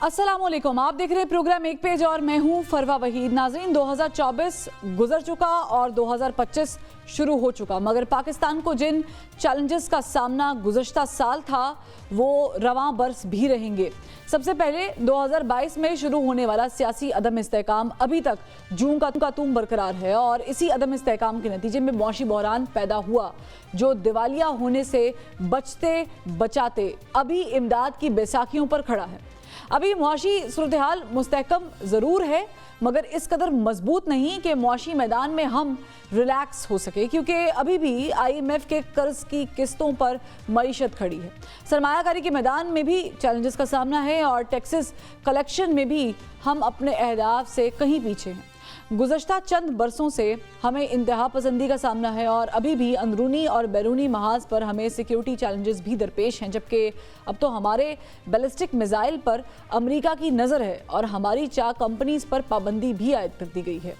अस्सलाम वालेकुम, आप देख रहे हैं प्रोग्राम एक पेज और मैं हूं फरवा वहीद। नाज़रीन, 2024 गुजर चुका और 2025 शुरू हो चुका, मगर पाकिस्तान को जिन चैलेंजेस का सामना गुज़श्ता साल था वो रवां बरस भी रहेंगे। सबसे पहले 2022 में शुरू होने वाला सियासी अदम इस्तेहकाम अभी तक जूं का तूं बरकरार है और इसी अदम इस्तेहकाम के नतीजे में मुआशी बहरान पैदा हुआ जो दिवालिया होने से बचते बचाते अभी इमदाद की बैसाखियों पर खड़ा है। अभी मुआशी सूरत हाल मुस्तहकम ज़रूर है मगर इस कदर मजबूत नहीं कि मुआशी मैदान में हम रिलैक्स हो सके, क्योंकि अभी भी IMF के कर्ज की किस्तों पर मईशत खड़ी है। सरमायाकारी के मैदान में भी चैलेंजेस का सामना है और टैक्सेस कलेक्शन में भी हम अपने अहदाफ से कहीं पीछे हैं। गुज़श्ता चंद बरसों से हमें इंतहा पसंदी का सामना है और अभी भी अंदरूनी और बैरूनी महाज पर हमें सिक्योरिटी चैलेंजेस भी दरपेश हैं, जबकि अब तो हमारे बैलिस्टिक मिसाइल पर अमेरिका की नज़र है और हमारी चार कंपनीज पर पाबंदी भी आयद कर दी गई है।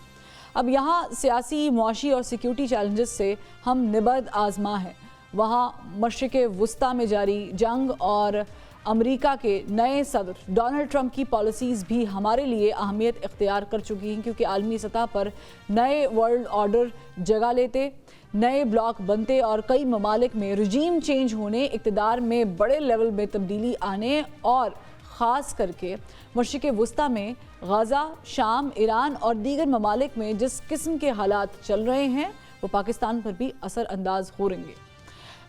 अब यहाँ सियासी, मुआशी और सिक्योरिटी चैलेंजेस से हम निबर्द आजमा हैं। वहाँ मशरिक़ वुस्ता में जारी जंग और अमेरिका के नए सदर डोनाल्ड ट्रंप की पॉलिसीज़ भी हमारे लिए अहमियत इख्तियार कर चुकी हैं, क्योंकि आलमी सतह पर नए वर्ल्ड ऑर्डर जगह लेते, नए ब्लॉक बनते और कई ममालिक में रजीम चेंज होने, इक़्तिदार में बड़े लेवल में तब्दीली आने और ख़ास करके मशरिक़ वुस्ता में गज़ा, शाम, ईरान और दीगर ममालिक में जिस किस्म के हालात चल रहे हैं वो पाकिस्तान पर भी असर अंदाज हो रहेंगे।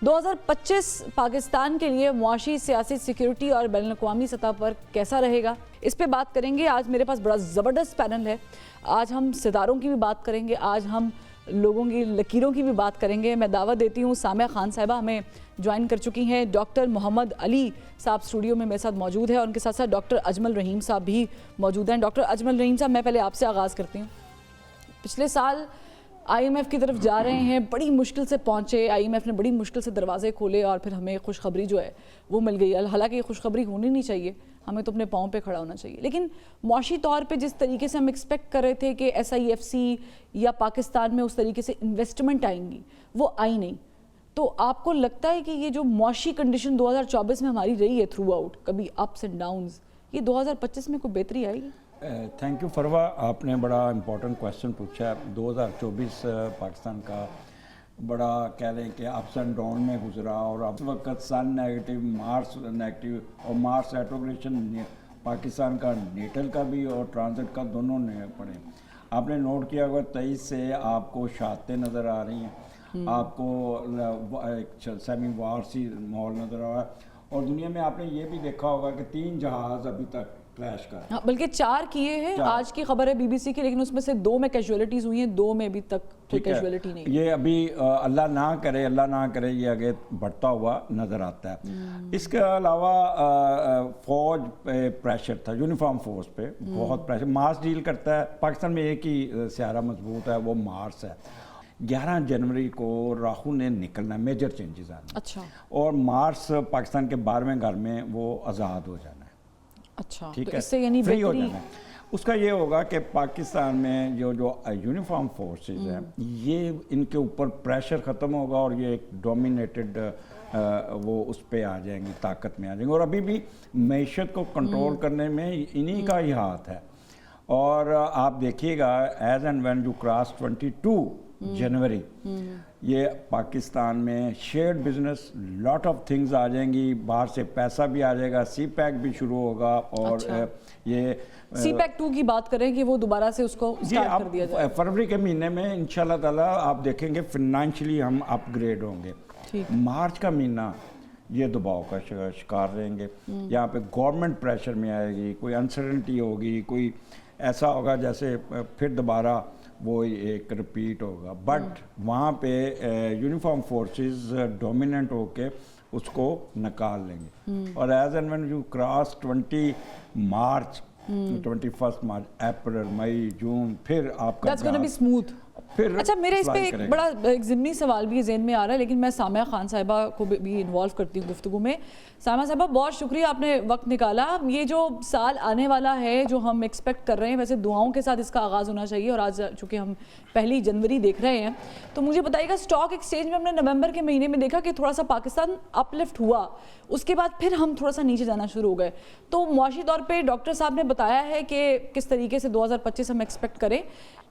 2025 पाकिस्तान के लिए मुआशी, सियासी, सिक्योरिटी और बैनुल-अक़वामी सतह पर कैसा रहेगा, इस पे बात करेंगे। आज मेरे पास बड़ा ज़बरदस्त पैनल है। आज हम सितारों की भी बात करेंगे, आज हम लोगों की लकीरों की भी बात करेंगे। मैं दावत देती हूँ सामिया खान साहिबा हमें ज्वाइन कर चुकी हैं। डॉक्टर मोहम्मद अली साहब स्टूडियो में मेरे साथ मौजूद है और उनके साथ साथ डॉक्टर अजमल रहीम साहब भी मौजूद हैं। डॉक्टर अजमल रहीम साहब, मैं पहले आपसे आगाज़ करती हूँ। पिछले साल IMF की तरफ जा रहे हैं, बड़ी मुश्किल से पहुंचे, IMF ने बड़ी मुश्किल से दरवाजे खोले और फिर हमें खुशखबरी जो है वो मिल गई। हालांकि ये खुशखबरी होनी नहीं चाहिए, हमें तो अपने पाँव पे खड़ा होना चाहिए, लेकिन मुआशी तौर पे जिस तरीके से हम एक्सपेक्ट कर रहे थे कि SIFC या पाकिस्तान में उस तरीके से इन्वेस्टमेंट आएंगी वो आई नहीं। तो आपको लगता है कि ये जो मुआशी कंडीशन 2024 में हमारी रही है थ्रू आउट, कभी अप्स एंड डाउन्स, ये 2025 में कोई बेहतरी आएगी? थैंक यू फरवा, आपने बड़ा इम्पोर्टेंट क्वेश्चन पूछा है। 2024 पाकिस्तान का बड़ा कह रहे हैं कि अप्स एंड डाउन में गुजरा और अब वक्त सन नेगेटिव, मार्स नेगेटिव और मार्स रेट्रोग्रेशन पाकिस्तान का नेटल का भी और ट्रांजिट का दोनों ने पड़े। आपने नोट किया होगा 23 से आपको शातें नज़र आ रही हैं, आपको एक सेमी वार सी माहौल नज़र आ रहा है और दुनिया में आपने ये भी देखा होगा कि 3 जहाज़ अभी तक क्रैश कर, हाँ, बल्कि 4 किए हैं। आज की खबर है BBC की, लेकिन उसमें से 2 में कैजुअलिटीज़ हुई हैं, 2 में अभी तक कोई कैजुअलिटी नहीं। ये अभी अल्लाह ना करे ये आगे बढ़ता हुआ नज़र आता है। इसके अलावा फ़ौज पे प्रेशर था, यूनिफॉर्म फोर्स पे बहुत प्रेशर। मार्स डील करता है पाकिस्तान में, एक ही सियारा मजबूत है वो मार्स है। 11 जनवरी को राहु ने निकलना, मेजर चेंजेस आने। अच्छा। और मार्स पाकिस्तान के 12वें घर में वो आज़ाद हो जाना है। अच्छा, ठीक तो है, इससे यानी फ्री हो जाना है। उसका ये होगा कि पाकिस्तान में जो यूनिफॉर्म फोर्सेस हैं ये इनके ऊपर प्रेशर ख़त्म होगा और ये एक डोमिनेटेड वो उस पे आ जाएंगी, ताकत में आ जाएंगे। और अभी भी मैशत को कंट्रोल करने में इन्हीं का ही हाथ है। और आप देखिएगा as and when you cross 22 January ये पाकिस्तान में shared business lot of things आ जाएंगी, बाहर से पैसा भी आ जाएगा, CPEC भी शुरू होगा और अच्छा। ये CPEC 2 की बात करें कि वो दोबारा से उसको स्टार्ट कर दिया जाए। फरवरी के महीने में इंशाल्लाह ताला आप देखेंगे फिनेंशियली हम अपग्रेड होंगे। मार्च का महीना ये दबाव का शिकार रहेंगे, यहाँ पे गवर्नमेंट प्रेशर में आएगी, कोई अनसर्टेनिटी होगी, कोई ऐसा होगा जैसे फिर दोबारा वो एक रिपीट होगा। बट वहाँ पे यूनिफॉर्म फोर्सेस डोमिनेंट होके उसको निकाल लेंगे। और as and when you cross 20 March 21 March, April, May, June, फिर आपका That's gonna be smooth. फिर अच्छा, मेरे इस पे सवाल एक करेंगे। बड़ा एक ज़िमनी सवाल भी ज़हन में आ रहा है, लेकिन मैं सामिया खान साहिबा को भी इन्वॉल्व करती हूँ गुफ्तगू में। सामिया साहिबा, बहुत शुक्रिया, आपने वक्त निकाला। ये जो साल आने वाला है, जो हम एक्सपेक्ट कर रहे हैं, वैसे दुआओं के साथ इसका आगाज़ होना चाहिए, और आज चूँकि हम 1 जनवरी देख रहे हैं, तो मुझे बताइएगा, स्टॉक एक्सचेंज में हमने नवंबर के महीने में देखा कि थोड़ा सा पाकिस्तान अपलिफ्ट हुआ, उसके बाद फिर हम थोड़ा सा नीचे जाना शुरू हो गए। तो मुआशी तौर पे डॉक्टर साहब ने बताया है कि किस तरीके से 2025 हम एक्सपेक्ट करें,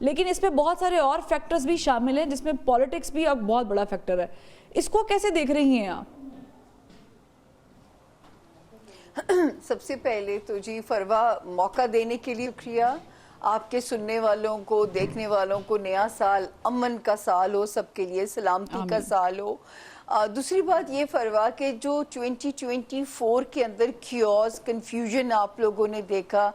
लेकिन इसमें बहुत सारे और फैक्टर्स भी शामिल हैं, जिसमें पॉलिटिक्स भी अब बहुत बड़ा फैक्टर है। इसको कैसे देख रही हैं आप? सबसे पहले तो जी फरवा, मौका देने के लिए शुक्रिया। आपके सुनने वालों को, देखने वालों को नया साल अमन का साल हो, सबके लिए सलामती का साल हो। दूसरी बात ये फरवा कि जो 2024 के अंदर क्योस कंफ्यूजन आप लोगों ने देखा,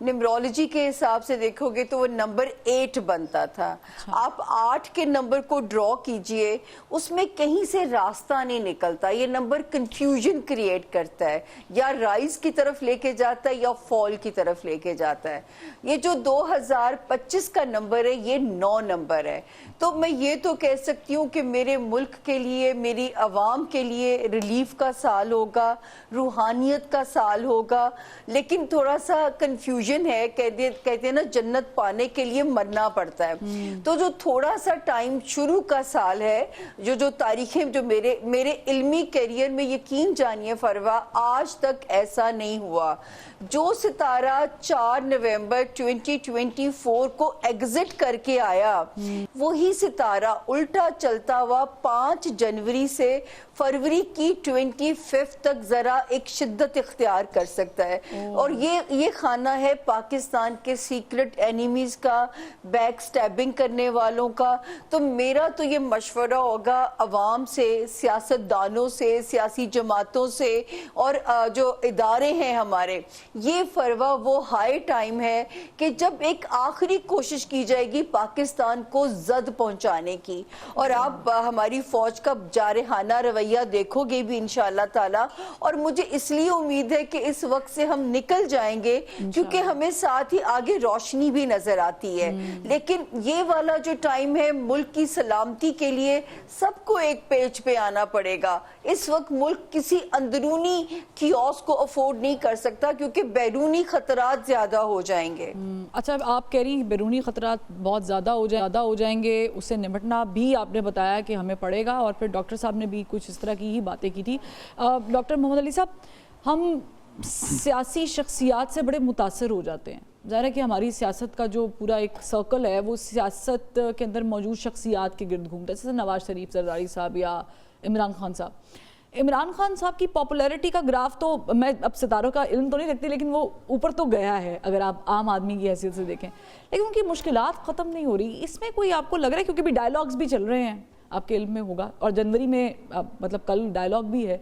न्यूमरोलॉजी के हिसाब से देखोगे तो वो नंबर 8 बनता था। आप 8 के नंबर को ड्रॉ कीजिए, उसमें कहीं से रास्ता नहीं निकलता। ये नंबर कंफ्यूजन क्रिएट करता है, या राइज की तरफ लेके जाता है या फॉल की तरफ लेके जाता है। ये जो 2025 का नंबर है, ये 9 नंबर है। तो मैं ये तो कह सकती हूँ कि मेरे मुल्क के लिए, मेरी अवाम के लिए रिलीफ का साल होगा, रूहानियत का साल होगा, लेकिन थोड़ा सा कंफ्यूजन है। कहते हैं ना, जन्नत पाने के लिए मरना पड़ता है। तो जो थोड़ा सा टाइम शुरू का साल है, जो तारीखें जो मेरे इल्मी करियर में, यकीन जानिए फरवा, आज तक ऐसा नहीं हुआ। जो सितारा 4 नवंबर 2024 को एग्जिट करके आया, वही सितारा उल्टा चलता हुआ 5 जनवरी से फरवरी की 25 तक जरा एक शिद्दत इख्तियार कर सकता है। और ये खाना है पाकिस्तान के सीक्रेट एनिमीज का, बैक स्टैबिंग करने वालों का। तो मेरा तो ये मशवरा होगा अवाम से, सियासतदानों से, सियासी जमातों से, और जो इदारे हैं हमारे, ये फरवा वो हाई टाइम है कि जब एक आखिरी कोशिश की जाएगी पाकिस्तान को जद पहुंचाने की। और आप हमारी फौज का जारहाना रवैया देखोगे भी इंशाअल्लाह ताला। और मुझे इसलिए उम्मीद है कि इस वक्त से हम निकल जाएंगे, क्योंकि हमें साथ ही आगे रोशनी भी नजर आती है। लेकिन ये वाला जो टाइम है, मुल्क की सलामती के लिए सबको एक पेज पे आना पड़ेगा। इस वक्त मुल्क किसी अंदरूनी कियोस को अफोर्ड नहीं कर सकता, क्योंकि बैरूनी खतरात ज्यादा हो जाएंगे। अच्छा, आप कह रही हैं बैरूनी खतरात बहुत ज़्यादा हो जाएंगे, उससे निपटना भी आपने बताया कि हमें पड़ेगा, और फिर डॉक्टर साहब ने भी कुछ इस तरह की ही बातें की थी। डॉक्टर मोहम्मद अली साहब, हम सियासी शख्सियात से बड़े मुतासर हो जाते हैं। ज़ाहिर है कि हमारी सियासत का जो पूरा एक सर्कल है, वो सियासत के अंदर मौजूद शख्सियात के गिर्द घूमता है, जैसे नवाज शरीफ जरदारी साहब या इमरान खान साहब। इमरान खान साहब की पॉपुलैरिटी का ग्राफ, तो मैं अब सितारों का इल्म तो नहीं रखती, लेकिन वो ऊपर तो गया है अगर आप आम आदमी की हैसियत से देखें, लेकिन उनकी मुश्किलात ख़त्म नहीं हो रही। इसमें कोई आपको लग रहा है, क्योंकि भी डायलॉग्स भी चल रहे हैं, आपके इल्म में होगा, और जनवरी में मतलब कल डायलॉग भी है,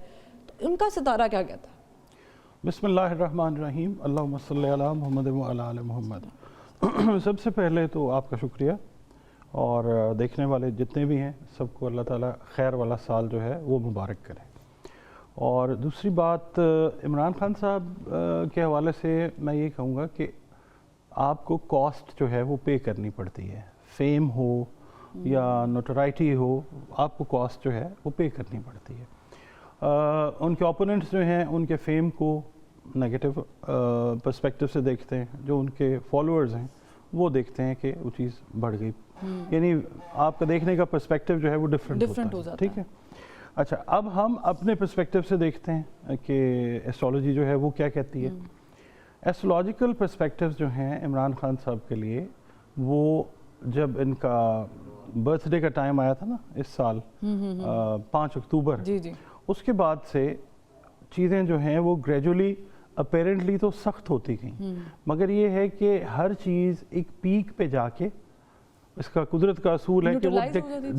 तो उनका सितारा क्या कहता है? बिस्मिल्लाहिर्रहमानिर्रहीम, अल्लाहुम्मा सल्ली अला मुहम्मद व अला आलि मुहम्मद। सबसे पहले तो आपका शुक्रिया, और देखने वाले जितने भी हैं सबको अल्लाह ताला खैर वाला साल जो है वो मुबारक करे। और दूसरी बात, इमरान खान साहब के हवाले से मैं ये कहूँगा कि आपको कॉस्ट जो है वो पे करनी पड़ती है। फेम हो या नोटोराइटी हो, आपको कॉस्ट जो है वो पे करनी पड़ती है। उनके ओपोनेंट्स जो हैं उनके फेम को नेगेटिव पर्सपेक्टिव से देखते हैं, जो उनके फॉलोअर्स हैं वो देखते हैं कि वो चीज़ बढ़ गई। यानी आपका देखने का पर्सपेक्टिव जो है वो डिफरेंट हो जाता है। ठीक है। अच्छा, अब हम अपने पर्सपेक्टिव से देखते हैं कि एस्ट्रोलॉजी जो है वो क्या कहती है। एस्ट्रोलॉजिकल पर्सपेक्टिव्स जो हैं इमरान खान साहब के लिए, वो जब इनका बर्थडे का टाइम आया था ना इस साल 5 अक्टूबर, जी, उसके बाद से चीज़ें जो हैं वो ग्रेजुअली अपेरेंटली तो सख्त होती गई, मगर ये है कि हर चीज़ एक पीक पे जाके, इसका कुदरत का असूल है कि वो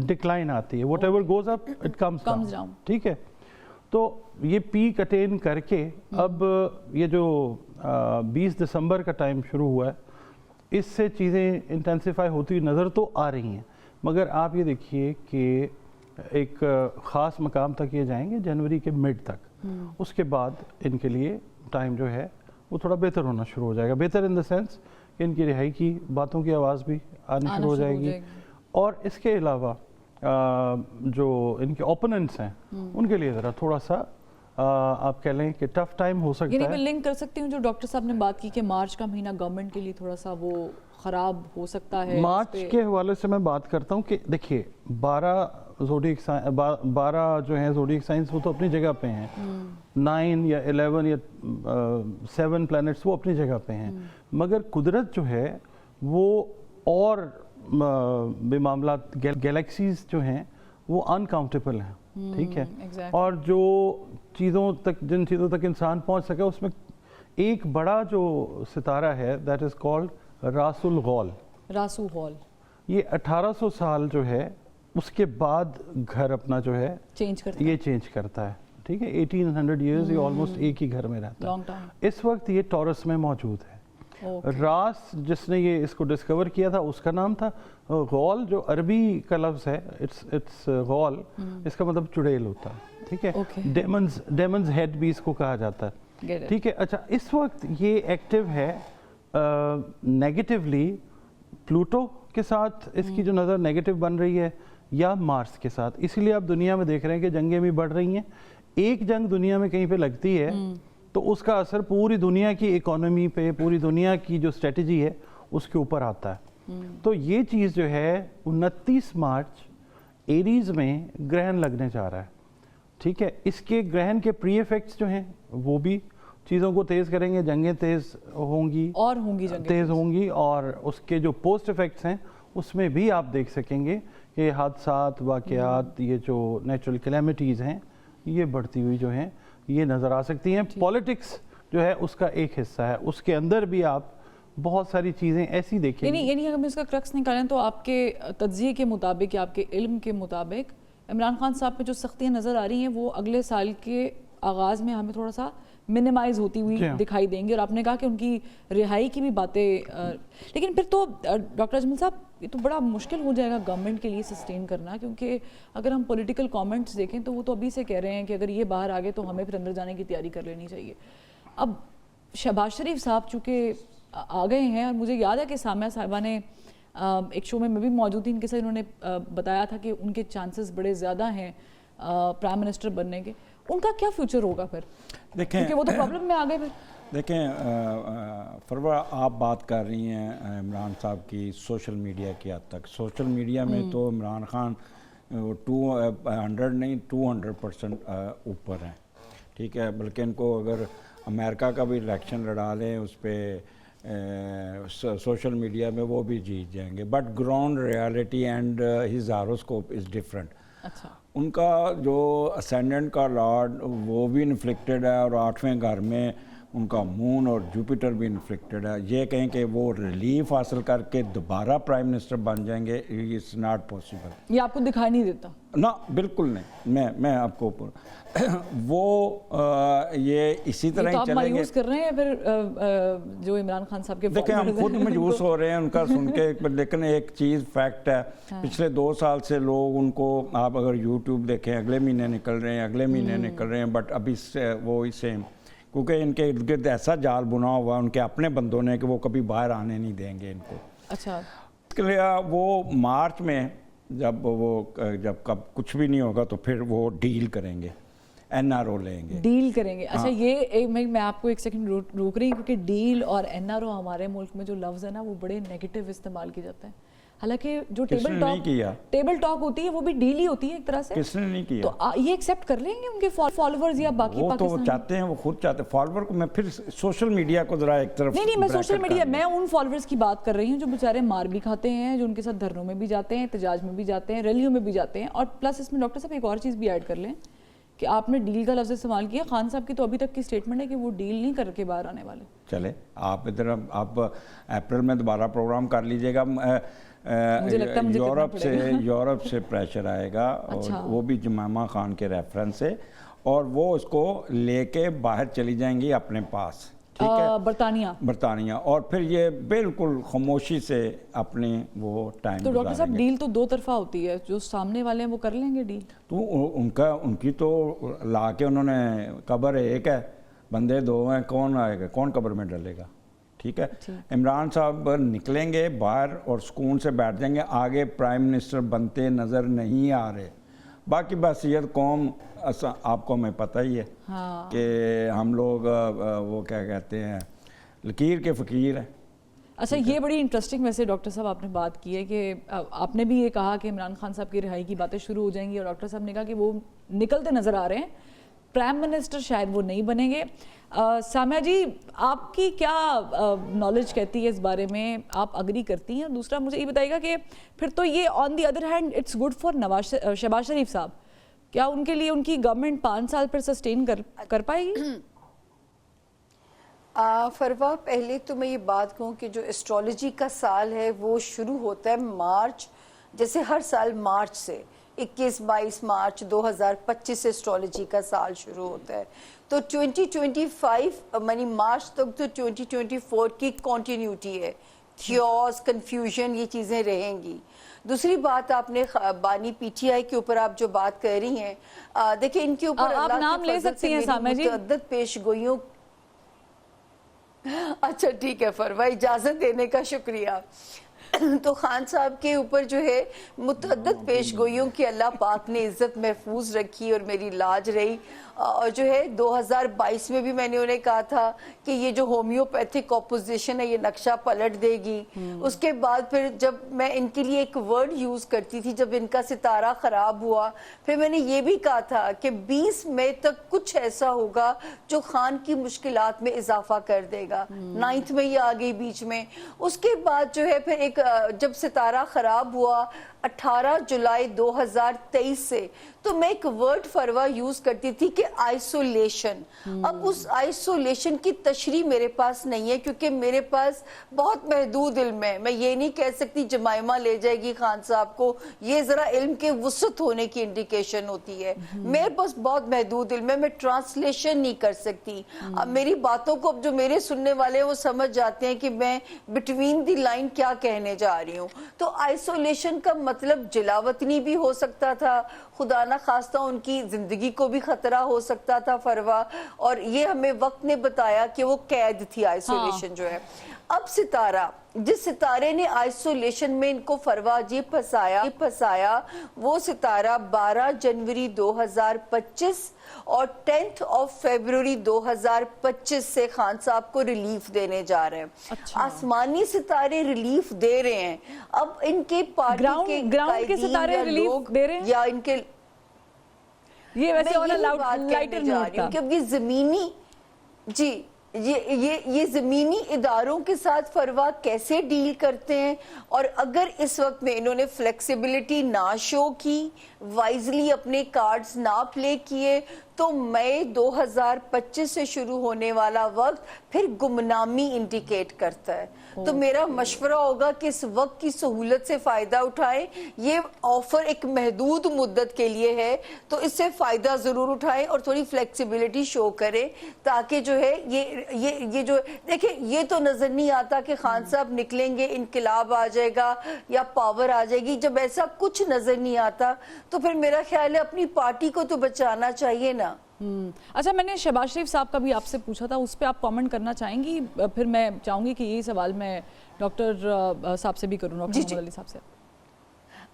डिक्लाइन आती है। What ever goes up it comes down. ठीक है। तो ये पीक अटेन करके अब ये जो 20 दिसंबर का टाइम शुरू हुआ है, इससे चीज़ें इंटेंसिफाई होती नज़र तो आ रही हैं, मगर आप ये देखिए कि एक ख़ास मकाम तक ये जाएंगे जनवरी के मिड तक। उसके बाद इनके लिए टाइम जो है वो थोड़ा बेहतर होना शुरू हो जाएगा। बेहतर इन द सेंस कि इनकी रिहाई की बातों की आवाज़ भी आनी शुरू हो जाएगी, और इसके अलावा जो इनके ओपोनेंट्स हैं उनके लिए ज़रा थोड़ा सा आप कह लें कि टफ टाइम हो सकता यानी मैं है। लिंक कर सकती हूँ जो डॉक्टर साहब ने बात की कि मार्च का महीना गवर्नमेंट के लिए थोड़ा सा वो ख़राब हो सकता है। मार्च के हवाले से मैं बात करता हूँ कि देखिए 12 जो हैं ज़ोडिएक साइंस वो तो अपनी जगह पे हैं, 9 या 11 या 7 प्लैनेट्स वो अपनी जगह पे हैं, मगर कुदरत जो है वो और बेमामला गैलेक्सीज जो हैं वो अनकाउंटेबल हैं, ठीक है। exactly. और जो जिन चीज़ों तक इंसान पहुंच सके उसमें एक बड़ा जो सितारा है दैट इज़ कॉल्ड रासुल गौल। रासू हॉल ये 1800 साल जो है उसके बाद घर अपना जो है चेंज करते ये चेंज करता है, ठीक है। 1800 ईयर्स ये ऑलमोस्ट एक ही घर में रहता लॉन्ग है। टाइम। इस वक्त ये टॉरस में मौजूद है। ओके। रास जिसने ये इसको डिस्कवर किया था उसका नाम था गौल, जो अरबी का लफ्ज़ है इट्स गौल, इसका मतलब चुड़ैल होता है, ठीक है। Okay. डेमंस हेड भी इसको कहा जाता है, Get it. ठीक है। अच्छा, इस वक्त ये एक्टिव है नेगेटिवली प्लूटो के साथ, इसकी जो नज़र नेगेटिव बन रही है, या मार्स के साथ। इसीलिए आप दुनिया में देख रहे हैं कि जंगें भी बढ़ रही हैं। एक जंग दुनिया में कहीं पे लगती है तो उसका असर पूरी दुनिया की इकोनॉमी पे, पूरी दुनिया की जो स्ट्रेटजी है उसके ऊपर आता है। तो ये चीज़ जो है 29 मार्च एरीज में ग्रहण लगने जा रहा है, ठीक है। इसके ग्रहण के प्री इफेक्ट्स जो हैं वो भी चीज़ों को तेज़ करेंगे, जंगें तेज़ होंगी और होंगी जंगें तेज़ होंगी, और उसके जो पोस्ट इफेक्ट्स हैं उसमें भी आप देख सकेंगे कि हादसात, वाक़यात, ये जो नेचुरल कैलेमिटीज़ हैं ये बढ़ती हुई जो हैं ये नज़र आ सकती हैं। पॉलिटिक्स जो है उसका एक हिस्सा है, उसके अंदर भी आप बहुत सारी चीज़ें ऐसी देखेंगे। यानी अगर हम इसका क्रक्स निकालें तो आपके तज्ज़िये के मुताबिक या आपके इल्म के मुताबिक इमरान खान साहब पे जो सख्तियाँ नज़र आ रही हैं वो अगले साल के आगाज़ में हमें थोड़ा सा मिनिमाइज़ होती हुई दिखाई देंगी। और आपने कहा कि उनकी रिहाई की भी बातें, लेकिन फिर तो डॉक्टर अजमल साहब ये तो बड़ा मुश्किल हो जाएगा गवर्नमेंट के लिए सस्टेन करना, क्योंकि अगर हम पॉलिटिकल कमेंट्स देखें तो वो तो अभी से कह रहे हैं कि अगर ये बाहर आ गए तो हमें फिर अंदर जाने की तैयारी कर लेनी चाहिए। अब शहबाज शरीफ साहब चूँकि आ गए हैं, और मुझे याद है कि सामिया साहिबा ने एक शो में मैं भी मौजूद थी, इनके साथ इन्होंने बताया था कि उनके चांसेस बड़े ज़्यादा हैं प्राइम मिनिस्टर बनने के। उनका क्या फ्यूचर होगा फिर, देखें क्योंकि वो तो प्रॉब्लम में आ गए फिर। देखें फरवा, आप बात कर रही हैं इमरान साहब की सोशल मीडिया की हद तक। सोशल मीडिया में तो इमरान खान 200 नहीं 200% ऊपर हैं, ठीक है। बल्कि इनको अगर अमेरिका का भी इलेक्शन लड़ा लें उस पर सोशल मीडिया में वो भी जीत जाएंगे, but ground reality and his horoscope is different. अच्छा, उनका जो असेंडेंट का लॉर्ड वो भी इन्फ्लिक्टेड है, और 8वें घर में उनका मून और जुपिटर भी इन्फ्लिक्टेड है। ये कहें कि वो रिलीफ हासिल करके दोबारा प्राइम मिनिस्टर बन जाएंगे, इट्स नॉट पॉसिबल। ये आपको दिखाई नहीं देता ना, बिल्कुल नहीं। मैं आपको वो ये इसी तरह तो ही आप चलेंगे। मायूस कर रहे हैं फिर जो इमरान खान साहब के देखें, हम followers खुद हैं। मायूस हो रहे हैं उनका सुन के, लेकिन एक चीज़ फैक्ट है, पिछले 2 साल से लोग उनको, आप अगर यूट्यूब देखें, अगले महीने निकल रहे हैं, अगले महीने निकल रहे हैं, बट अभी वो ही सेम, क्योंकि इनके इर्द गिर्द ऐसा जाल बुना हुआ है उनके अपने बंदों ने कि वो कभी बाहर आने नहीं देंगे इनको। अच्छा, इसके लिए वो मार्च में जब कब कुछ भी नहीं होगा तो फिर वो डील करेंगे, एनआरओ लेंगे, डील करेंगे। अच्छा, ये मैं आपको एक सेकंड रोक रही हूँ, क्योंकि डील और एनआरओ हमारे मुल्क में जो लफ्ज़ है ना वो बड़े नेगेटिव इस्तेमाल किए जाते हैं। हालांकि जो टेबल टॉक होती है वो भी डील ही होती है एक तरह से। किसने नहीं किया? तो ये एक्सेप्ट कर लेंगे उनके फॉलोअर्स या बाकी वो तो पाकिस्तानी? चाहते हैं, वो खुद चाहते हैं। फॉलोअर को मैं फिर सोशल मीडिया को जरा एक तरफ नहीं, मैं सोशल ब्रैकेट मीडिया, कर मैं उन फॉलोअर्स की बात कर रही हूँ जो बेचारे मार भी खाते हैं, जो उनके साथ धरनों में भी जाते हैं, एहतजाज में भी जाते हैं, रैलियों में भी जाते हैं। और प्लस इसमें डॉक्टर साहब एक और चीज़ भी ऐड कर लें कि आपने डील का लफ्ज़ इस्तेमाल किया। खान साहब की तो अभी तक की स्टेटमेंट है कि वो डील नहीं करके बाहर आने वाले। चले, आप इधर आप अप्रैल में दोबारा प्रोग्राम कर लीजिएगा। मुझे लगता है मुझे यूरोप से प्रेशर आएगा, अच्छा। और वो भी जमामा खान के रेफरेंस से, और वो उसको लेके बाहर चली जाएंगी अपने पास, ठीक है, बरतानिया, और फिर ये बिल्कुल खामोशी से अपनी वो टाइम। तो डॉक्टर साहब डील तो 2 तरफा होती है, जो सामने वाले हैं वो कर लेंगे डील, तो उनकी तो ला के उन्होंने, कब्र एक है, बंदे 2 हैं, कौन आएगा, कौन कब्र में डलेगा? ठीक है। इमरान साहब निकलेंगे बाहर और सुकून से बैठ जाएंगे, आगे प्राइम मिनिस्टर बनते नज़र नहीं आ रहे। बाकी बसीयत कौम आपको हमें पता ही है कि हम लोग वो क्या कहते हैं, लकीर के फ़कीर हैं। अच्छा, ये बड़ी इंटरेस्टिंग वैसे डॉक्टर साहब आपने बात की है कि आपने भी ये कहा कि इमरान खान साहब की रिहाई की बातें शुरू हो जाएंगी, और डॉक्टर साहब ने कहा कि वो निकलते नज़र आ रहे हैं, प्राइम मिनिस्टर शायद वो नहीं बनेंगे। सामिया जी, आपकी क्या नॉलेज कहती है इस बारे में, आप अग्री करती हैं? और दूसरा मुझे ये बताइएगा कि फिर तो ये on the other hand it's good for Shehbaz Sharif साहब, क्या उनके लिए उनकी गवर्नमेंट 5 साल पर सस्टेन कर पाएगी? फरवा, पहले तो मैं ये बात कहूँ कि जो एस्ट्रोलॉजी का साल है वो शुरू होता है मार्च, जैसे हर साल मार्च से 21-22 मार्च 2025 से एस्ट्रोलॉजी का साल शुरू होता है। तो 2025 यानी मार्च तक तो 2024 की कॉन्टिन्यूटी है, थियोस कंफ्यूजन ये चीज़ें रहेंगी। दूसरी बात, आपने बानी पीटीआई के ऊपर आप जो बात कर रही हैं, देखिए इनके ऊपर आप नाम ले सकती हैं सामिया जी। मुतअद्दिद पेशगोइयों, अच्छा ठीक है फरवा, इजाजत देने का शुक्रिया। तो खान साहब के ऊपर जो है मुतअद्दिद पेशगोइयों की अल्लाह पाक ने इज्जत महफूज रखी और मेरी लाज रही। और जो है 2022 में भी मैंने उन्हें कहा था कि ये जो होम्योपैथिक ऑपोजिशन है ये नक्शा पलट देगी। उसके बाद फिर जब मैं इनके लिए एक वर्ड यूज़ करती थी, जब इनका सितारा ख़राब हुआ, फिर मैंने ये भी कहा था कि 20 मई तक कुछ ऐसा होगा जो खान की मुश्किलात में इजाफा कर देगा। 9 मई आ गई बीच में। उसके बाद जो है फिर एक जब सितारा ख़राब हुआ 18 जुलाई 2023 से, तो मैं एक वर्ड फरवा यूज करती थी कि आइसोलेशन। अब उस आइसोलेशन की तशरीह मेरे पास नहीं है, क्योंकि मेरे पास बहुत महदूद इल्म है। मैं ये नहीं कह सकती जमाइमा ले जाएगी खान साहब को, ये जरा इल्म के वुसअत होने की इंडिकेशन होती है। मेरे पास बहुत महदूद इल्म है, मैं ट्रांसलेशन नहीं कर सकती। अब मेरी बातों को अब जो मेरे सुनने वाले हैं वो समझ जाते हैं कि मैं बिटवीन द लाइन क्या कहने जा रही हूँ। तो आइसोलेशन का मतलब जलावतनी भी हो सकता था, खुदा ना खास्ता उनकी जिंदगी को भी खतरा हो सकता था फरवा, और ये हमें वक्त ने बताया कि वो कैद थी आइसोलेशन जो है। अब सितारा, जिस सितारे ने आइसोलेशन में इनको फरवा जी फंसाया वो सितारा 12 जनवरी 2025 और 10 फरवरी 2025 से खान साहब को रिलीफ देने जा रहे हैं। अच्छा। आसमानी सितारे रिलीफ दे रहे हैं। अब इनके पार्टी के ग्राउंड के सितारे रिलीफ दे रहे हैं या इनके, ये वैसे और लाइटर नोट था, क्योंकि जमीनी जी ये जमीनी इदारों के साथ फरवा कैसे डील करते हैं। और अगर इस वक्त में इन्होंने फ्लेक्सिबिलिटी ना शो की, वाइजली अपने कार्ड्स ना प्ले किए, तो मई 2025 से शुरू होने वाला वक्त फिर गुमनामी इंडिकेट करता है। तो मेरा मशवरा होगा कि इस वक्त की सहूलत से फायदा उठाएं। ये ऑफर एक महदूद मुद्दत के लिए है, तो इससे फायदा जरूर उठाएं और थोड़ी फ्लेक्सिबिलिटी शो करें, ताकि जो है ये जो देखिए, ये तो नजर नहीं आता कि खान साहब निकलेंगे इनकलाब आ जाएगा या पावर आ जाएगी। जब ऐसा कुछ नजर नहीं आता तो फिर मेरा ख्याल है अपनी पार्टी को तो बचाना चाहिए ना। अच्छा, मैंने शहबाज शरीफ साहब का भी आपसे पूछा था, उस पर आप कमेंट करना चाहेंगी? फिर मैं चाहूंगी कि यही सवाल मैं डॉक्टर साहब से भी करूँ, डॉक्टर मोहम्मद अली साहब से।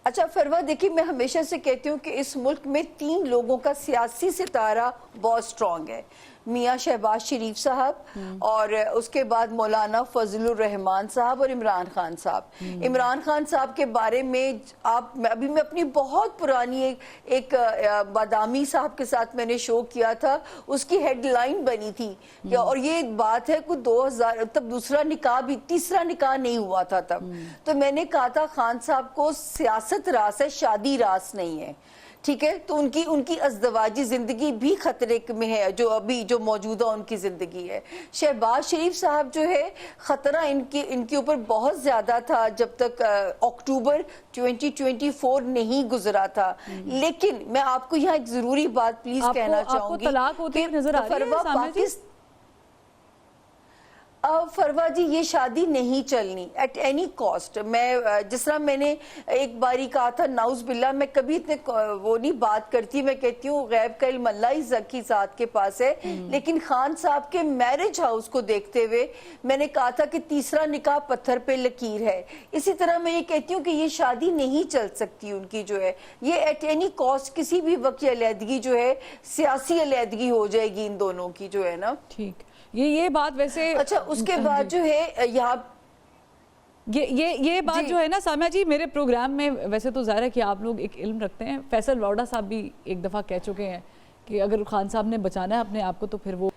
अच्छा फरवा, देखिए मैं हमेशा से कहती हूँ कि इस मुल्क में 3 लोगों का सियासी सितारा बहुत स्ट्रॉन्ग है, मियाँ शहबाज शरीफ साहब और उसके बाद मौलाना फजलुर रहमान साहब और इमरान खान साहब। इमरान खान साहब के बारे में अभी मैं अपनी बहुत पुरानी एक बादामी साहब के साथ मैंने शो किया था, उसकी हेडलाइन बनी थी और ये बात है कुछ 2000, तब दूसरा निकाह भी, तीसरा निकाह नहीं हुआ था तब। तो मैंने कहा था खान साहब को सियासत रास है, शादी रास नहीं है, ठीक है। तो उनकी अज़दवाजी जिंदगी भी खतरे में है, जो मौजूदा उनकी जिंदगी है। शहबाज शरीफ साहब जो है, खतरा इनके ऊपर बहुत ज्यादा था जब तक अक्टूबर 2024 नहीं गुजरा था। लेकिन मैं आपको यहाँ एक जरूरी बात प्लीज कहना चाहूंगी, तलाक होती नजर आ रही है सामने जी? फरवा जी ये शादी नहीं चलनी एट एनी कॉस्ट। मैं जिस तरह मैंने एक बारी कहा था, नाउज बिल्ला, मैं कभी इतने वो नहीं बात करती, मैं कहती हूँ गैब का इल्म अल्लाह ही ज़की ज़ात के पास है, लेकिन खान साहब के मैरिज हाउस को देखते हुए मैंने कहा था कि तीसरा निकाह पत्थर पे लकीर है। इसी तरह मैं ये कहती हूँ कि ये शादी नहीं चल सकती उनकी जो है, ये एट एनी कॉस्ट किसी भी वक्त अलहदगी जो है सियासी अलहदगी हो जाएगी इन दोनों की जो है ना। ठीक, ये बात वैसे अच्छा, उसके बाद जो है यहाँ ये बात जो है ना साम्या जी, मेरे प्रोग्राम में वैसे तो ज़ाहिर है कि आप लोग एक इल्म रखते हैं, फैसल वाडा साहब भी एक दफ़ा कह चुके हैं कि अगर खान साहब ने बचाना है अपने आप को तो फिर वो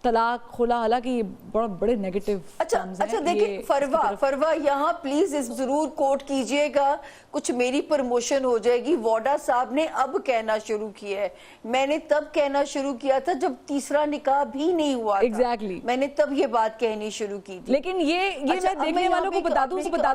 तलाक खुला, हालांकि ये बड़े नेगेटिव। अच्छा देखिए फरवा यहाँ प्लीज इस जरूर कोट कीजिएगा, कुछ मेरी प्रमोशन हो जाएगी। वाडा साहब ने अब कहना शुरू किया है, मैंने तब कहना शुरू किया था जब तीसरा निकाह भी नहीं हुआ था। Exactly. मैंने तब ये बात कहनी शुरू की थी। लेकिन ये मैं देखने वालों को बता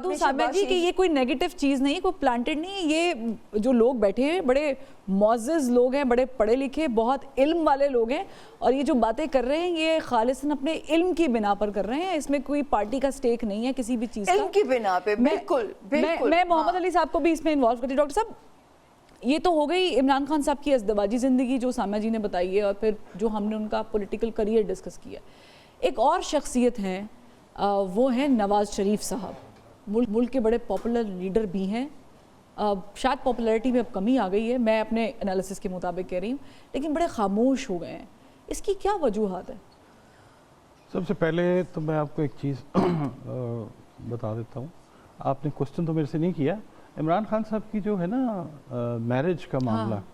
दूं साम्या जी कि ये कोई नेगेटिव चीज नहीं, कोई प्लांटेड नहीं है। ये जो लोग बैठे हैं बड़े मौजज़ लोग हैं, बड़े पढ़े लिखे, बहुत इल्म वाले लोग हैं, और ये जो बातें कर रहे हैं ये खालिसन अपने इल्म की बिना पर कर रहे हैं। इसमें कोई पार्टी का स्टेक नहीं है किसी भी चीज का, इल्म की बिना पे। बिल्कुल बिल्कुल। मैं मोहम्मद अली साहब को भी इसमें इन्वॉल्व करती हूँ। डॉक्टर साहब, ये तो हो गई इमरान खान साहब की अज़दवाजी ज़िंदगी जो साम्या जी ने बताई है, और फिर जो हमने उनका पॉलिटिकल करियर डिस्कस किया। एक और शख्सियत हैं, वो हैं नवाज़ शरीफ साहब, मुल्क के बड़े पॉपुलर लीडर भी हैं। शायद पॉपुलैरिटी में अब कमी आ गई है, मैं अपने एनालिसिस के मुताबिक कह रही हूँ, लेकिन बड़े खामोश हो गए हैं। इसकी क्या वजूहात है? सबसे पहले तो मैं आपको एक चीज़ बता देता हूँ, आपने क्वेश्चन तो मेरे से नहीं किया। इमरान खान साहब की जो है ना मैरिज का मामला, हाँ।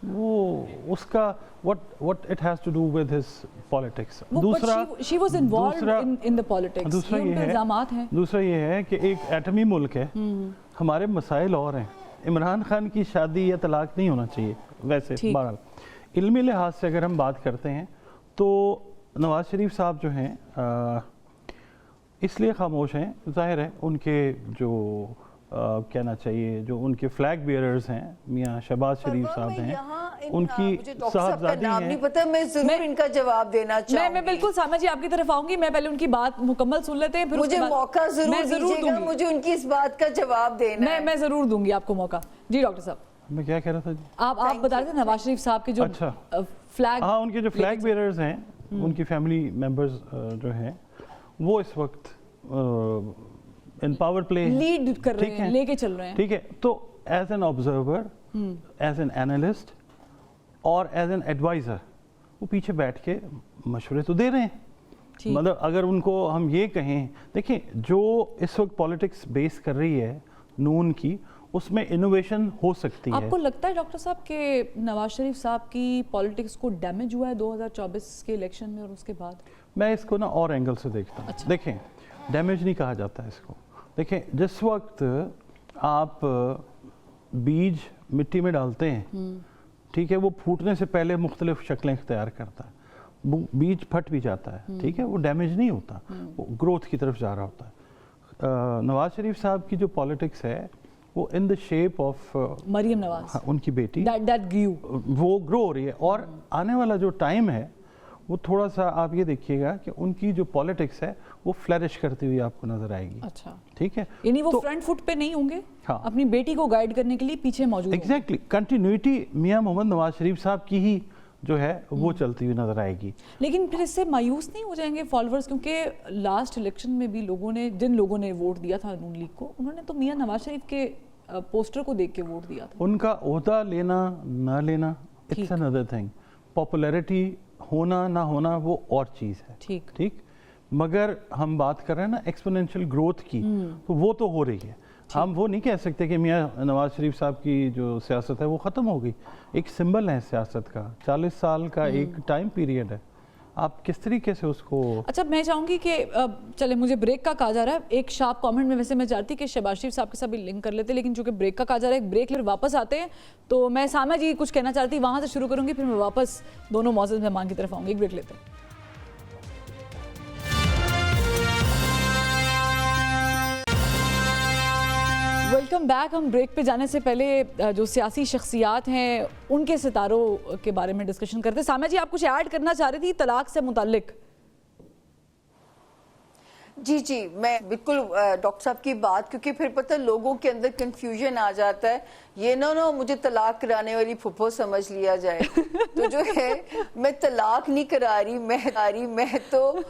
वो उसका what it has to do with his politics। दूसरा she was involved in the politics। दूसरा ये है, दूसरा ये है कि एक एटमी मुल्क है, हमारे मसाइल और हैं। इमरान खान की शादी या तलाक नहीं होना चाहिए वैसे। बहरहाल इल्मी लिहाज से अगर हम बात करते हैं तो नवाज़ शरीफ साहब जो हैं इसलिए खामोश हैं, जाहिर है उनके जो कहना चाहिए जो उनके फ्लैग बियरर्स हैं मियाँ शहबाज शरीफ साहब हैं, उनकी साहबजादी हैं। नहीं पता, मैं जरूर इनका जवाब देना चाहूंगी। मैं बिल्कुल साम्या जी आपकी तरफ आऊंगी, मैं पहले उनकी बात मुकम्मल सुन लेते हैं, फिर मुझे मौका जरूर दीजिएगा, मुझे उनकी इस बात का जवाब देना है। मैं जरूर दूंगी आपको मौका। जी डॉक्टर साहब, मैं क्या कह रहा था जी? आप बता रहे थे नवाज शरीफ साहब के जो फ्लैग, हाँ उनके जो फ्लैग बेयरर्स हैं, उनकी फैमिली मेंबर्स जो हैं वो इस वक्त इन पावर प्ले लीड कर रहे हैं, लेके चल रहे हैं। ठीक है, तो as an observer, as an analyst और एज एन एडवाइज़र वो पीछे बैठ के मशवरे तो दे रहे हैं। मतलब अगर उनको हम ये कहें, देखिए जो इस वक्त पॉलिटिक्स बेस कर रही है नून की, उसमें इनोवेशन हो सकती है। आपको लगता है डॉक्टर साहब कि नवाज शरीफ साहब की पॉलिटिक्स को डैमेज हुआ है 2024 के इलेक्शन में और उसके बाद? मैं इसको ना और एंगल से देखता हूँ। अच्छा। देखें, डैमेज नहीं कहा जाता है इसको। देखें, जिस वक्त आप बीज मिट्टी में डालते हैं, ठीक है, वो फूटने से पहले मुख्तलिफ शक्लें इख्तियार करता है, बीज फट भी जाता है, ठीक है, वो डैमेज नहीं होता, वो ग्रोथ की तरफ जा रहा होता है। नवाज शरीफ साहब की जो पॉलिटिक्स है वो in the shape of Maryam Nawaz, उनकी बेटी, that grew, वो ग्रो हो रही है। और आने वाला जो टाइम है वो थोड़ा सा आप ये देखिएगा कि उनकी जो पॉलिटिक्स है वो फ्लरिश करती हुई आपको नजर आएगी। अच्छा, ठीक है, यानी वो फ्रंट फुट पे नहीं होंगे, हाँ, अपनी बेटी को गाइड करने के लिए पीछे मौजूद। एग्जैक्टली, कंटिन्यूटी मियां मोहम्मद नवाज शरीफ साहब की ही जो है वो चलती हुई नजर आएगी। लेकिन फिर इससे मायूस नहीं हो जाएंगे फॉलोअर्स? क्योंकि लास्ट इलेक्शन में भी लोगों ने, जिन लोगों ने वोट दिया था नून लीग को, उन्होंने तो मियां नवाज शरीफ के पोस्टर को देख के वोट दिया था। उनका ओहदा लेना ना लेना इट्स अनदर थिंग, पॉपुलैरिटी होना ना होना वो और चीज़ है। ठीक ठीक, मगर हम बात कर रहे हैं ना एक्सपोनेंशियल ग्रोथ की, तो वो तो हो रही है। हम वो नहीं कह सकते कि मियां नवाज शरीफ साहब की जो सियासत है वो ख़त्म हो गई। एक सिंबल है सियासत का, 40 साल का एक टाइम पीरियड है, आप किस तरीके से उसको। अच्छा, मैं चाहूँगी कि चले, मुझे ब्रेक का कहा जा रहा है, एक शार्प कमेंट में वैसे मैं चाहती कि शहबाज शरीफ साहब के साथ भी लिंक कर लेते, लेकिन चूंकि ब्रेक का कहा जा रहा है, एक ब्रेक लेकर वापस आते हैं, तो मैं साम्या जी कुछ कहना चाहती, वहाँ से शुरू करूँगी, फिर मैं वापस दोनों मौजूद मेहमान की तरफ आऊँगी। एक ब्रेक लेते हैं। Welcome back. हम ब्रेक पे जाने से पहले जो सियासी शख्सियात हैं उनके सितारों के बारे में डिस्कशन करते हैं। साम्या जी, आप कुछ ऐड करना चाह रही थी तलाक से मुताल्लिक? जी जी, मैं बिल्कुल डॉक्टर साहब की बात, क्योंकि फिर पता लोगों के अंदर कंफ्यूजन आ जाता है, ये ना मुझे तलाक कराने वाली फुफ्फो समझ लिया जाए। तो जो है मैं तलाक नहीं करा रही, मैं तो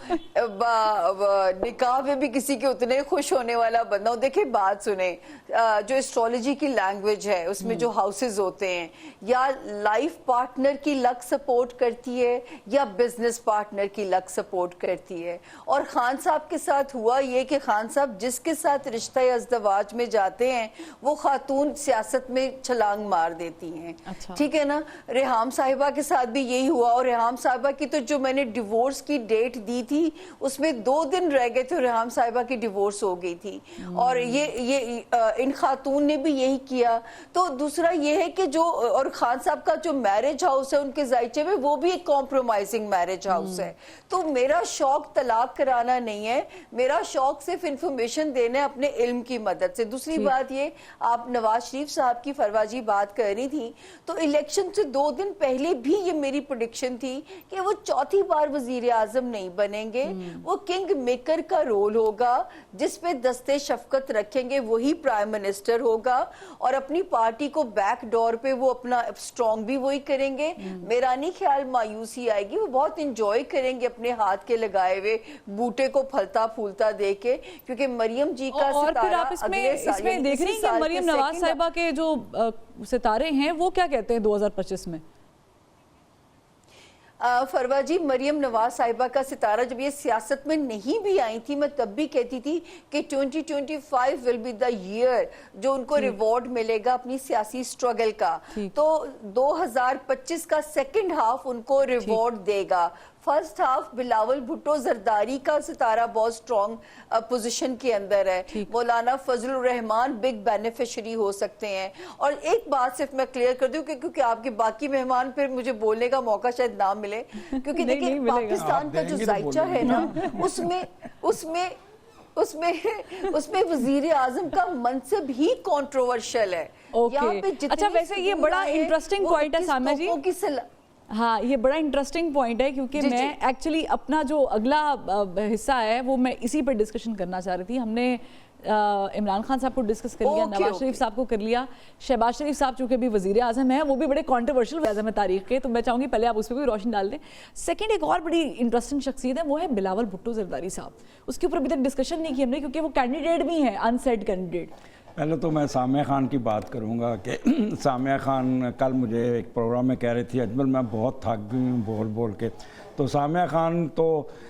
निकाह में भी किसी के उतने खुश होने वाला बंदा हूँ। देखिए बात सुने, जो एस्ट्रोलॉजी की लैंग्वेज है उसमें जो हाउसेज होते हैं, या लाइफ पार्टनर की लक सपोर्ट करती है या बिजनेस पार्टनर की लक सपोर्ट करती है। और खान साहब के साथ हुआ ये कि खान साहब जिसके साथ रिश्ता अज़दवाज में जाते हैं वो खातून सियासत में छलांग मार देती हैं। अच्छा। ठीक है ना। रेहाम साहिबा के साथ भी यही हुआ, और रेहाम साहिबा की तो जो मैंने डिवोर्स की डेट दी थी उसमें 2 दिन रह गए थे, रेहाम साहिबा की डिवोर्स हो गई थी। और ये इन खातून ने भी यही किया। तो दूसरा ये है कि जो, और खान साहब का जो मैरिज हाउस है उनके जायचे में, वो भी एक कॉम्प्रोमाइजिंग मैरिज हाउस है। तो मेरा शौक तलाक कराना नहीं है, मेरा शौक सिर्फ इंफॉर्मेशन देना है अपने इल्म की मदद से। दूसरी बात ये, आप नवाज शरीफ साहब की फरवाजी बात कर रही थी, तो इलेक्शन से 2 दिन पहले भी ये मेरी प्रेडिक्शन थी कि वो चौथी बार वजीर आजम नहीं बनेंगे। वो किंग मेकर का रोल होगा, जिस पे दस्ते शफकत रखेंगे वही प्राइम मिनिस्टर होगा, और अपनी पार्टी को बैक डोर पे वो अपना स्ट्रॉन्ग भी वही करेंगे। मेरा नहीं ख्याल मायूसी आएगी, वो बहुत इंजॉय करेंगे अपने हाथ के लगाए हुए बूटे को फलता फूलता देख के, क्योंकि मरियम जी का और फिर सितारा आप अगले साल, इसमें देख रही हैं कि मरियम नवाज साहिबा के जो सितारे हैं वो क्या कहते हैं 2025 में? फरवा जी, मरियम नवाज साहिबा का सितारा जब ये सियासत में नहीं भी आई थी, मैं तब भी कहती थी कि 2025 विल बी द ईयर जो उनको रिवॉर्ड मिलेगा अपनी सियासी स्ट्रगल का। तो 2025 का सेकंड हाफ उनको रिवॉर्ड देगा। फर्स्ट हाफ बिलावल भुट्टो जरदारी का सितारा बहुत स्ट्रॉन्ग पोजीशन के अंदर है। मौलाना फजलुर रहमान बिग बेनिफिशियरी हो सकते हैं। और एक बात सिर्फ मैं क्लियर कर दूं कि क्योंकि आपके बाकी मेहमान फिर मुझे बोलने का मौका शायद ना मिले, क्योंकि देखिए पाकिस्तान का जो जायचा है ना, उसमें वजीर आजम का मनसब ही कंट्रोवर्शियल है। यहाँ पे जितने अच्छा, वैसे ये बड़ा इंटरेस्टिंग पॉइंट है सामना जी। हाँ, ये बड़ा इंटरेस्टिंग पॉइंट है, क्योंकि मैं एक्चुअली अपना जो अगला हिस्सा है वो मैं इसी पर डिस्कशन करना चाह रही थी। हमने इमरान खान साहब को डिस्कस कर लिया, नवाज शरीफ साहब को कर लिया, शहबाज शरीफ साहब चूंकि भी वजीर आजम है, वो भी बड़े कॉन्ट्रोवर्शियल आजम है तारीख के, तो मैं चाहूँगी पहले आप उस पर भी रोशनी डाल दें। सेकंड एक और बड़ी इंटरेस्टिंग शख्सियत है, वो है बिलावल भुट्टो जरदारी साहब। उसके ऊपर अभी तक डिस्कशन नहीं की हमने, क्योंकि वो कैंडिडेट भी हैं, अनसेट कैंडिडेट। पहले तो मैं सामिया खान की बात करूंगा कि सामिया खान कल मुझे एक प्रोग्राम में कह रही थी, अजमल मैं बहुत थक गई हूँ बोल बोल के। तो सामिया खान तो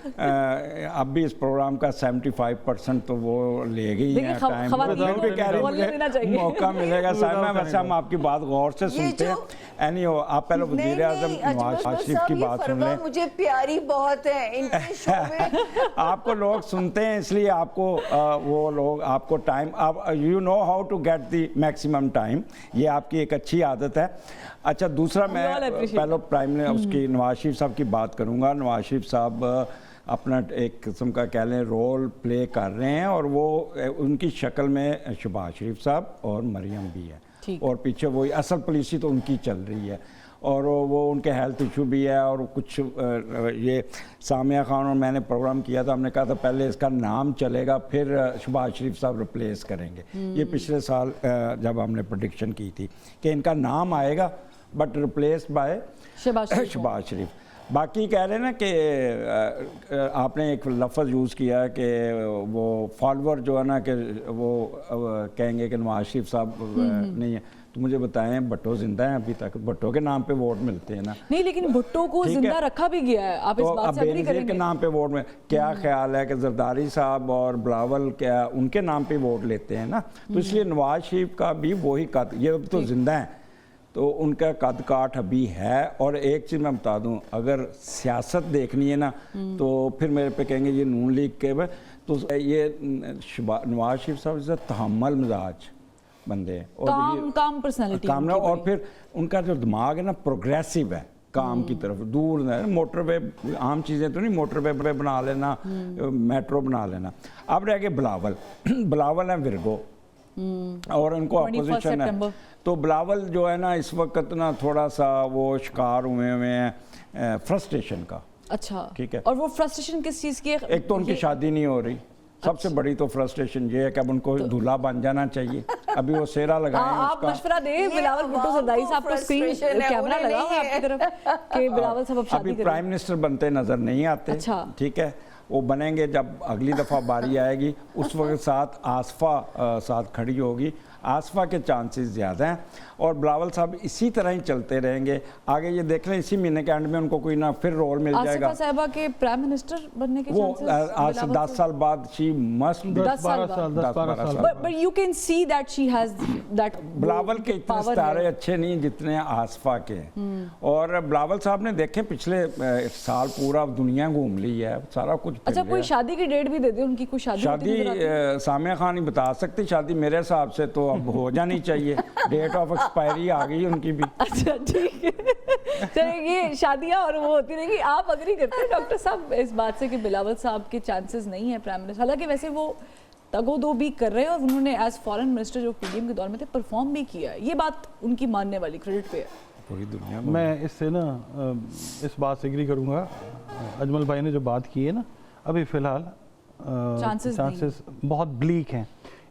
अब भी इस प्रोग्राम का 75% तो वो ले गई हैं टाइम। भी कह रही मुझे मौका मिलेगा। सामिया, वैसे हम आपकी बात गौर से सुनते हैं। एनी हो, आप पहले वज़ीर आज़म नवाज शरीफ की बात सुन लें। मुझे प्यारी बहुत है इनके शो में। आपको लोग सुनते हैं, इसलिए आपको वो लोग आपको टाइम, आप you know how to get the maximum time, ये आपकी एक अच्छी आदत है। अच्छा, दूसरा मैं पहले प्राइम ने उसकी नवाज शरीफ साहब की बात करूंगा। नवाज शरीफ साहब अपना एक किस्म का कह लें रोल प्ले कर रहे हैं, और वो उनकी शक्ल में शहबाज शरीफ साहब और मरियम भी है, और पीछे वही असल पॉलिसी तो उनकी चल रही है, और वो उनके हेल्थ इशू भी है। और कुछ ये सामिया खान और मैंने प्रोग्राम किया था, हमने कहा था पहले इसका नाम चलेगा फिर शहबाज शरीफ साहब रिप्लेस करेंगे। ये पिछले साल जब हमने प्रेडिक्शन की थी कि इनका नाम आएगा बट रिप्लेस बाय शहबाज शरीफ। बाकी कह रहे हैं ना कि आपने एक लफ्ज़ यूज़ किया कि वो फॉलोअर जो है ना कि वो कहेंगे कि नवाज शरीफ साहब नहीं है। तो मुझे बताएं, भुट्टो जिंदा है अभी तक? भुट्टो के नाम पे वोट मिलते हैं ना? नहीं, लेकिन भुट्टो को जिंदा रखा भी गया है। आप इस बात से एग्री करेंगे? के नाम पे वोट में क्या ख्याल है कि जरदारी साहब और बिलावल क्या उनके नाम पे वोट लेते हैं ना? तो इसलिए नवाज शरीफ का भी वही कद, ये तो जिंदा है तो उनका कद काठ अभी है। और एक चीज़ मैं बता दूं, अगर सियासत देखनी है ना तो फिर मेरे पे कहेंगे ये नून लीग के, तो ये नवाज शरीफ साहब से तहम्मुल मिजाज बंदे हैं, और काम पर्सनालिटी काम ना, और फिर उनका जो दिमाग है ना प्रोग्रेसिव है, काम की तरफ दूर है। मोटरवे आम चीज़ें तो नहीं, मोटरवे पे बना लेना, मेट्रो बना लेना। अब रह गए बिलावल। बिलावल है विरगो, और उनको अपोजिशन है। तो बिलावल जो है ना इस वक्त ना थोड़ा सा वो शिकार हुए हैं फ्रस्ट्रेशन का। अच्छा, ठीक है। और वो फ्रस्ट्रेशन किस चीज़ की है? एक तो उनकी शादी नहीं हो रही, सबसे बड़ी तो फ्रस्ट्रेशन ये है कि अब उनको दूल्हा बन जाना चाहिए, अभी वो सेहरा लगाए हैं आप उसका। मशवरा दें बिलावल भुट्टो जरदारी साहब को, स्क्रीन frustration है, कैमरा उन्हें लगाओ नहीं आपकी तरफ कि बिलावल साहब अब शादी अभी करें। प्राइम मिनिस्टर बनते नजर नहीं आते। अच्छा। ठीक है, वो बनेंगे जब अगली दफ़ा बारी आएगी, उस वक्त साथ आसफा साथ खड़ी होगी। आसफा के चांसेस ज़्यादा हैं और बिलावल साहब इसी तरह ही चलते रहेंगे आगे। ये देख लें इसी महीने के एंड में उनको कोई ना फिर रोल मिल जाएगा। आसिफा साहिबा के प्राइम मिनिस्टर बनने के वो चांसेस आज से 10 साल बाद शी मस्ट 10 साल 10-12 साल 10-12 साल but you can see that she has that Bilawal के इतने power सितारे है। अच्छे नहीं जितने आसफा के हैं। और बिलावल साहब ने देखें पिछले साल पूरा दुनिया घूम ली है, सारा कुछ फिर अच्छा, कोई लिया। शादी की डेट भी दे दे, उनकी कोई शादी होती शादी नजर आती है? सामिया खान नहीं बता सकती शादी, मेरे हिसाब से तो अब हो जानी चाहिए। डेट ऑफ एक्सपायरी आ गई उनकी भी। अच्छा ठीक है, चलिए ये शादियां और वो होती रहेंगी। आप अग्री करते हैं डॉक्टर साहब इस बात से कि बिलावल साहब के चांसेस नहीं है प्राइम मिनिस्टर? हालांकि वैसे वो तगो-दो भी कर रहे हैं और उन्होंने एज फॉरेन मिनिस्टर जो पीडीएम के दौर में थे परफॉर्म भी किया है, ये बात उनकी मानने वाली, क्रेडिट पे है। पूरी दुनिया में मैं इससे ना इस बात से एग्री करूँगा, अजमल भाई ने जो बात की है ना, अभी फ़िलहाल Chances चांसेस बहुत ब्लीक हैं।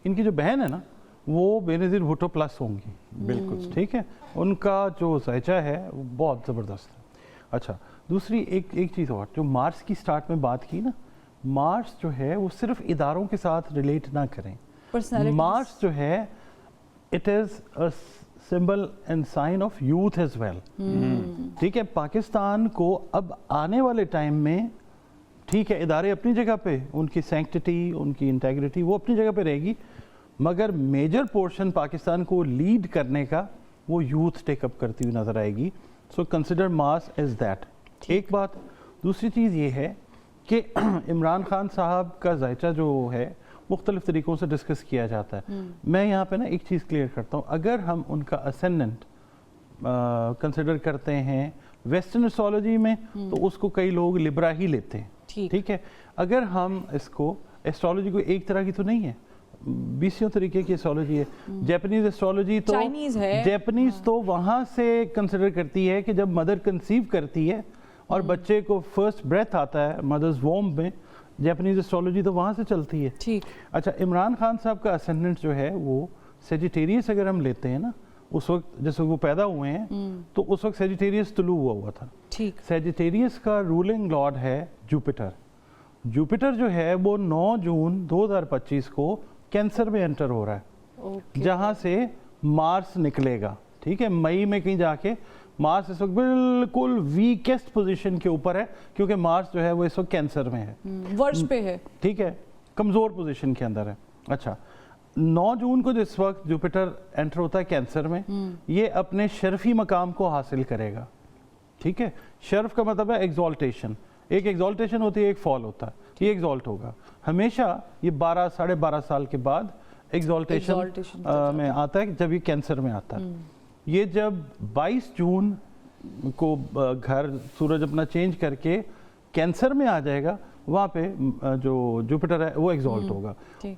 इनकी जो बहन है ना वो बेनज़ीर भुट्टो प्लस होंगी, बिल्कुल ठीक है, उनका जो ज़ायचा है वो बहुत ज़बरदस्त है। अच्छा, दूसरी एक चीज़ और, जो मार्स की स्टार्ट में बात की ना, मार्स जो है वो सिर्फ इदारों के साथ रिलेट ना करें। Personalities। मार्स जो है it is a symbol and sign of youth as well. ठीक है, पाकिस्तान को अब आने वाले टाइम में, ठीक है, इदारे अपनी जगह पे, उनकी सैंक्टिटी, उनकी इंटेग्रिटी वो अपनी जगह पे रहेगी, मगर मेजर पोर्शन पाकिस्तान को लीड करने का वो यूथ टेकअप करती हुई नजर आएगी। So consider mass as that. एक बात। दूसरी चीज़ ये है कि इमरान खान साहब का जायचा जो है मुख्तलिफ तरीक़ों से डिस्कस किया जाता है। मैं यहाँ पे ना एक चीज़ क्लियर करता हूँ, अगर हम उनका असेंडेंट कंसिडर करते हैं वेस्टर्न एस्ट्रोलॉजी में तो उसको कई लोग लिब्रा ही लेते हैं। ठीक है, अगर हम इसको, एस्ट्रोलॉजी को एक तरह की तो नहीं है, 20 तरीके की एस्ट्रोलॉजी है। जापानीज एस्ट्रोलॉजी तो चाइनीज है। जापानीज तो वहाँ से कंसिडर करती है कि जब मदर कंसीव करती है और बच्चे को फर्स्ट ब्रेथ आता है मदर्स वोम में, जापानीज एस्ट्रोलॉजी तो वहाँ से चलती है। ठीक। अच्छा, इमरान खान साहब का असेंडेंट जो है वो सेजिटेरियस अगर हम लेते हैं ना, उस वक्त जैसे वो पैदा हुए हैं तो उस वक्त सेजिटेरियस तुलू हुआ था। ठीक। सेजिटेरियस का रूलिंग लॉर्ड है जुपिटर। जुपिटर जो है वो 9 जून 2025 को कैंसर में एंटर हो रहा है, जहां से मार्स निकलेगा। ठीक है, मई में कहीं जाके मार्स इस वक्त बिल्कुल वीकेस्ट पोजीशन के ऊपर है, क्योंकि मार्स जो है वो इस वक्त कैंसर में है, वर्ष पे है। ठीक है, कमजोर पोजीशन के अंदर है। अच्छा, 9 जून को जिस वक्त जुपिटर एंटर होता है कैंसर में, ये अपने शर्फी मकाम को हासिल करेगा। ठीक है, शर्फ का मतलब है एग्जॉल्टेशन। एक एग्जॉल्टेशन होती है, एक फॉल होता है, ये एग्जॉल्ट होगा हमेशा। ये 12 साढ़े 12 साल के बाद एग्जॉल्टेशन में आता है, जब ये कैंसर में आता है। ये जब 22 जून को घर सूरज अपना चेंज करके कैंसर में आ जाएगा, वहाँ पे जो जुपिटर है वो एग्जॉल्ट होगा।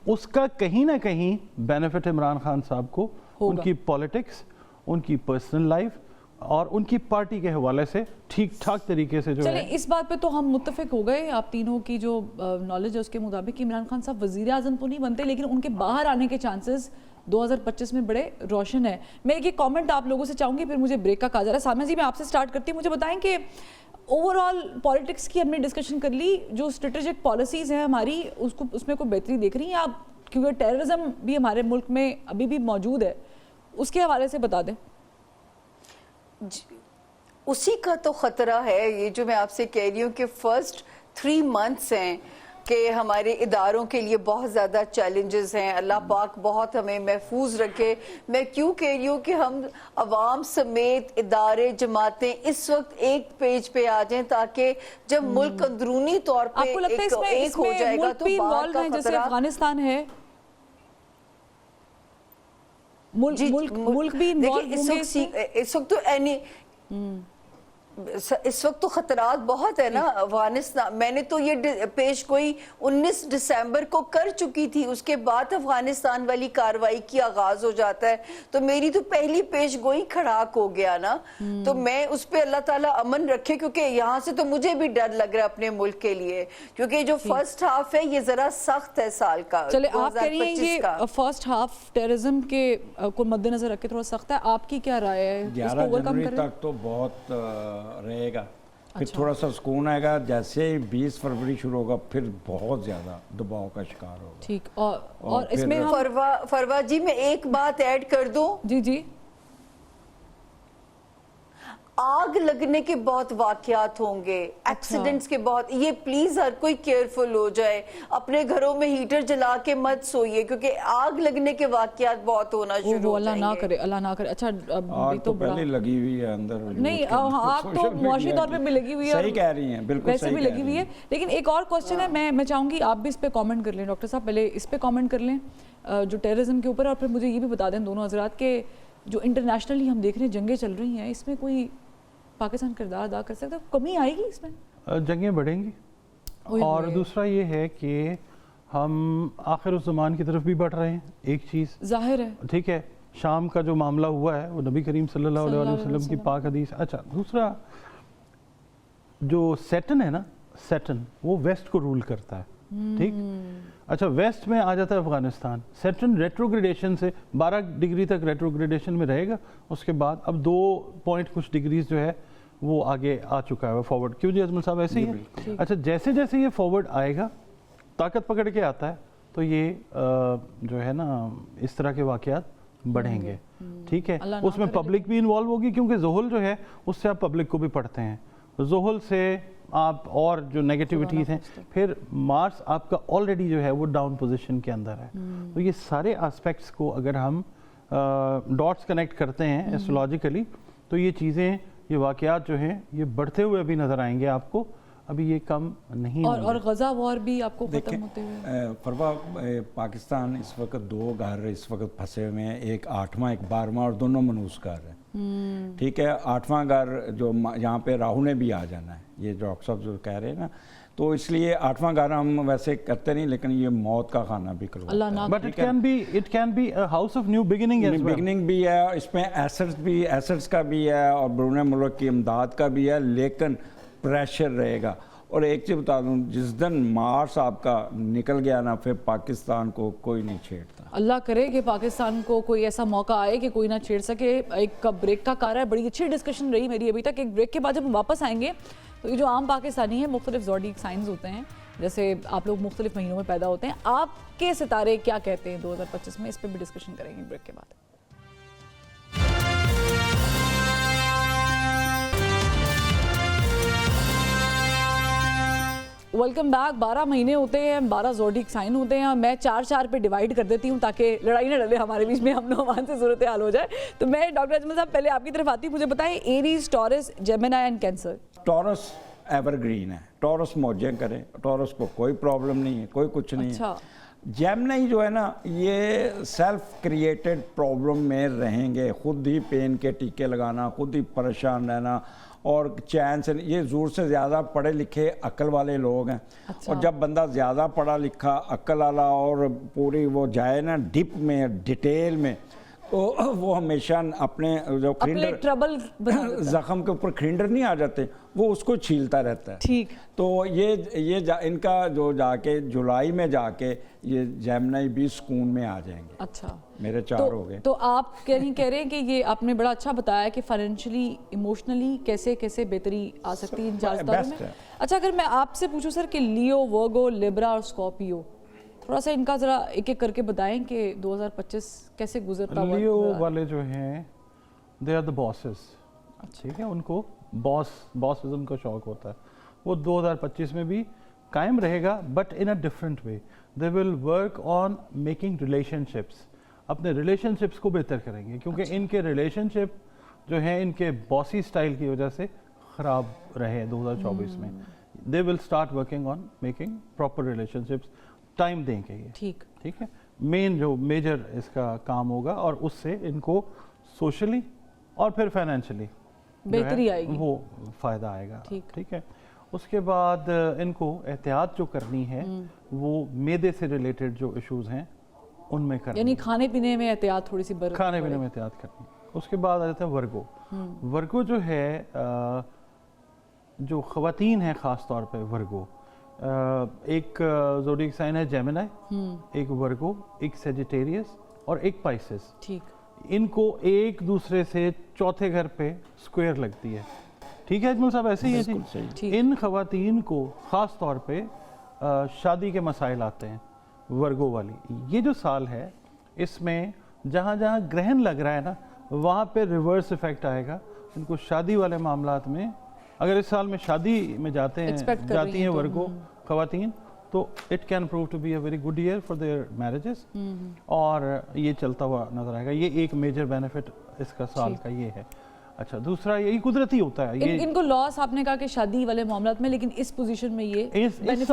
उसका कहीं ना कहीं बेनिफिट इमरान खान साहब को उनकी पॉलिटिक्स, उनकी पर्सनल लाइफ और उनकी पार्टी के हवाले से ठीक ठाक तरीके से जो चलिए, है। इस बात पे तो हम मुत्तफिक हो गए, आप तीनों की जो नॉलेज है उसके मुताबिक इमरान खान साहब वजीर आजम तो नहीं बनते, लेकिन उनके बाहर आने के चांसेस 2025 में बड़े रोशन है। मैं एक कमेंट आप लोगों से चाहूँगी, फिर मुझे ब्रेक का कहा जा रहा है। सामिया जी, मैं आपसे स्टार्ट करती हूँ, मुझे बताएं कि ओवरऑल पॉलिटिक्स की हमने डिस्कशन कर ली, जो स्ट्रेटेजिक पॉलिसीज़ हैं हमारी उसको, उसमें कोई बेहतरी देख रही हैं आप? क्योंकि टेररिज्म भी हमारे मुल्क में अभी भी मौजूद है, उसके हवाले से बता दें। उसी का तो खतरा है, ये जो मैं आपसे कह रही हूँ कि फर्स्ट 3 मंथ्स हैं कि हमारे इदारों के लिए बहुत ज़्यादा चैलेंजेस हैं। अल्लाह पाक बहुत हमें महफूज रखे। मैं क्यों कह रही हूँ कि हम अवाम समेत इदारे, जमातें इस वक्त एक पेज पे आ जाएं, ताकि जब मुल्क अंदरूनी तौर पे आपको लगता है एक हो जाएगा तो बाहर का जैसे खतरा। अफगानिस्तान है, मुल्क भी इन्वॉल्व होंगे इस वक्त तो इस वक्त तो खतरात बहुत है ना अफगानिस्तान। मैंने तो ये पेश गोई 19 दिसंबर को कर चुकी थी, उसके बाद अफगानिस्तान वाली कार्रवाई की आगाज हो जाता है, तो मेरी तो पहली पेश गोई खड़ाक हो गया ना। तो मैं उस पे अल्लाह ताला अमन रखे, क्योंकि यहाँ से तो मुझे भी डर लग रहा है अपने मुल्क के लिए, क्योंकि जो फर्स्ट हाफ है ये जरा सख्त है साल का। चले आप कह रही हैं 2025 का। ये फर्स्ट हाफ टेररिज्म के को मद्देनजर रख के थोड़ा सख्त है, आपकी क्या राय है? इसको 11 ओवरकम जनवरी करें? तक तो बहुत रहेगा, फिर थोड़ा सा सुकून आएगा। जैसे ही 20 फरवरी शुरू होगा फिर बहुत ज़्यादा दबाव का शिकार होगा। ठीक, और फिर इसमें हम फरवा जी मैं एक बात ऐड कर दूं, जी जी आग लगने के बहुत वाकयात होंगे, एक्सीडेंट्स के बहुत, ये प्लीज हर कोई केयरफुल हो जाए, अपने घरों में हीटर जला के मत सोइए, क्योंकि आग लगने के वाकयात बहुत होना शुरू वो हो अल्लाह ना जाएंगे। करे, अल्लाह ना करे। अच्छा आग तो पहले लगी हुई है अंदर, नहीं, आग तो मुआशी तौर पे भी लगी हुई है, सही कह रही हैं, बिल्कुल वैसे सही भी कह लगी रही हुई हैं। है। लेकिन एक और क्वेश्चन है, मैं चाहूंगी आप भी इस पे कमेंट कर लें डॉक्टर साहब, पहले इस पे कमेंट कर लें जो टेररिज्म के ऊपर, और फिर मुझे ये भी बता दें दोनों हजरात के जो इंटरनेशनली हम देख रहे हैं जंगें चल रही हैं, इसमें कोई पाकिस्तान किरदार अदा कर सकता है? कमी आएगी इसमें? जंगें बढ़ेंगी, ओए और होए। दूसरा ये है कि हम आखिर उस ज़मान की तरफ भी बढ़ रहे हैं। एक चीज़ जाहिर है, ठीक है, शाम का जो मामला हुआ है वो नबी करीम सल्लल्लाहु अलैहि वसल्लम की पाक हदीस। अच्छा, दूसरा जो सैटर्न है ना, सैटर्न वो वेस्ट को रूल करता है, ठीक। अच्छा, वेस्ट में आ जाता है अफगानिस्तान, सैटर्न रेट्रोग्रेडेशन से 12 डिग्री तक रेट्रोग्रेडेशन में रहेगा, उसके बाद अब 2 पॉइंट कुछ डिग्रीज जो है वो आगे आ चुका है फॉरवर्ड। क्यों जी अजमल साहब, ऐसे ही है? अच्छा, जैसे जैसे ये फॉरवर्ड आएगा, ताकत पकड़ के आता है, तो ये जो है ना इस तरह के वाकयात बढ़ेंगे, ठीक है। अल्लाह ना उसमें करे पब्लिक भी इन्वॉल्व होगी, क्योंकि जोहल जो है उससे आप पब्लिक को भी पढ़ते हैं, जोहल से आप और जो नेगेटिविटीज़ हैं, फिर मार्स आपका ऑलरेडी जो है वो डाउन पोजीशन के अंदर है। तो ये सारे एस्पेक्ट्स को अगर हम डॉट्स कनेक्ट करते हैं एस्ट्रोलॉजिकली, तो ये चीज़ें, ये वाकयात जो हैं ये बढ़ते हुए अभी नज़र आएंगे आपको, अभी ये कम नहीं और गजा वॉर भी आपको खत्म देखिए होते हुए। फरवा, पाकिस्तान इस वक्त 2 घर इस वक्त फंसे हुए हैं, एक 8वां एक 12वां, और दोनों मनूस घर हैं, ठीक है। 8वां घर जो यहाँ पे राहु ने भी आ जाना है, ये डॉक्टर साहब जो कह रहे हैं ना, तो इसलिए 8वां घर हम वैसे करते नहीं, लेकिन ये मौत का खाना भी अल्लाह ना करवाता है। But it can be a house of new beginning as well. Beginning भी है, इसमें एसेट्स का भी है, और बैरून मुल्क की इमदाद का भी है, लेकिन प्रेशर रहेगा। और एक चीज़ बता दूं, जिस दिन मार्स आपका निकल गया ना, फिर पाकिस्तान को कोई नहीं छेड़ता। अल्लाह करे कि पाकिस्तान को कोई ऐसा मौका आए कि कोई ना छेड़ सके। एक ब्रेक का कार्य है, बड़ी अच्छी डिस्कशन रही मेरी अभी तक। एक ब्रेक के बाद जब हम वापस आएंगे तो ये जो आम पाकिस्तानी है, मुख्तलिफ ज़ोडिक साइंस होते हैं, जैसे आप लोग मुख्तलिफ महीनों में पैदा होते हैं, आपके सितारे क्या कहते हैं 2025 में, इस पर भी डिस्कशन करेंगे ब्रेक के बाद। Welcome back. 12 महीने होते हैं, 12 ज़ोडिक साइन होते हैं, और मैं 4 पे डिवाइड कर देती हूँ ताकि लड़ाई ना डले हमारे बीच में, हम लोग से सूरत हाल हो जाए। तो मैं डॉक्टर अजमल साहब पहले आपकी तरफ आती हूँ, मुझे बताएं Aries, taurus, Gemini and cancer. Taurus evergreen है, टॉरस मौजें करें, टॉरस को कोई प्रॉब्लम नहीं है, कोई कुछ नहीं अच्छा। है। जेमिनी जो है ना, ये सेल्फ क्रिएटेड प्रॉब्लम में रहेंगे, खुद ही पेन के टीके लगाना, खुद ही परेशान रहना, और चैन से, ये ज़रूर से ज़्यादा पढ़े लिखे अक्ल वाले लोग हैं। अच्छा। और जब बंदा ज़्यादा पढ़ा लिखा अक्ल वाला और पूरी वो जाए ना डीप में, डिटेल में, तो वो हमेशा अपने जो अपने ट्रबल जख्म के ऊपर खिंडर नहीं आ जाते, वो उसको छीलता रहता है। ठीक। तो इनका जो जाके जुलाई में जाके ये जेमिनी भी सुकून में आ जाएंगे। अच्छा, मेरे 4 हो गए। तो आप कह रहे हैं कि ये आपने बड़ा अच्छा बताया कि फाइनेंशियली, इमोशनली कैसे कैसे बेहतरी आ सकती है इन 4 सितारों बेस्ट में। है। अच्छा, अगर मैं आपसे पूछूं सर कि लियो, वर्गो, लिब्रा और स्कॉर्पियो, थोड़ा सा इनका जरा एक एक करके बताएं कि 2025 कैसे गुजरता हुआ। लियो वाले जो हैं, दे आर द बॉसेस, ठीक है, उनको बॉसिज्म का शौक होता है, वो 2025 में भी कायम रहेगा, but in a different way. They will work on making relationships, अपने रिलेशनशिप्स को बेहतर करेंगे, क्योंकि इनके रिलेशनशिप जो है इनके बॉसी स्टाइल की वजह से ख़राब रहे 2024 में। They will start working on making proper relationships, time देंगे ये, ठीक है। मेन जो मेजर इसका काम होगा, और उससे इनको सोशली और फिर फाइनेंशियली बेहतरी आएगी, वो फ़ायदा आएगा। ठीक। ठीक है। उसके बाद इनको एहतियात जो करनी है वो मैदे से रिलेटेड जो इश्यूज़ हैं उनमें करनी यानी है। खाने पीने में एहतियात थोड़ी सी खाने पीने में एहतियात करनी है। उसके बाद आ जाता है वर्गो। वर्गो जो है जो ख़वातीन है ख़ास तौर पे वर्गो, एक ज़ोडिएक साइन है जेमिनी, एक वर्गो, एक सेजिटेरियस और एक पाइसेस। ठीक, इनको एक दूसरे से चौथे घर पे स्क्वायर लगती है। ठीक है अजमल साहब, ऐसे ही है बिल्कुल जी। सही। ठीक। इन ख़वातीन को ख़ास तौर पे शादी के मसाइल आते हैं वर्गो वाली। ये जो साल है इसमें जहाँ जहाँ ग्रहण लग रहा है ना वहाँ पे रिवर्स इफेक्ट आएगा। इनको शादी वाले मामलात में, अगर इस साल में शादी में जाते हैं Expect कर जाती रही हैं हैं तो, वर्गो ख़वातीन, तो it can prove to be a very good year for their marriages, और ये चलता हुआ नजर आएगा। ये एक मेजर बेनिफिट इसका साल का ये है। अच्छा, दूसरा यही कुदरती होता है ये इनको लॉस आपने कहा कि शादी वाले मामलात में, लेकिन इस पोजीशन में ये इस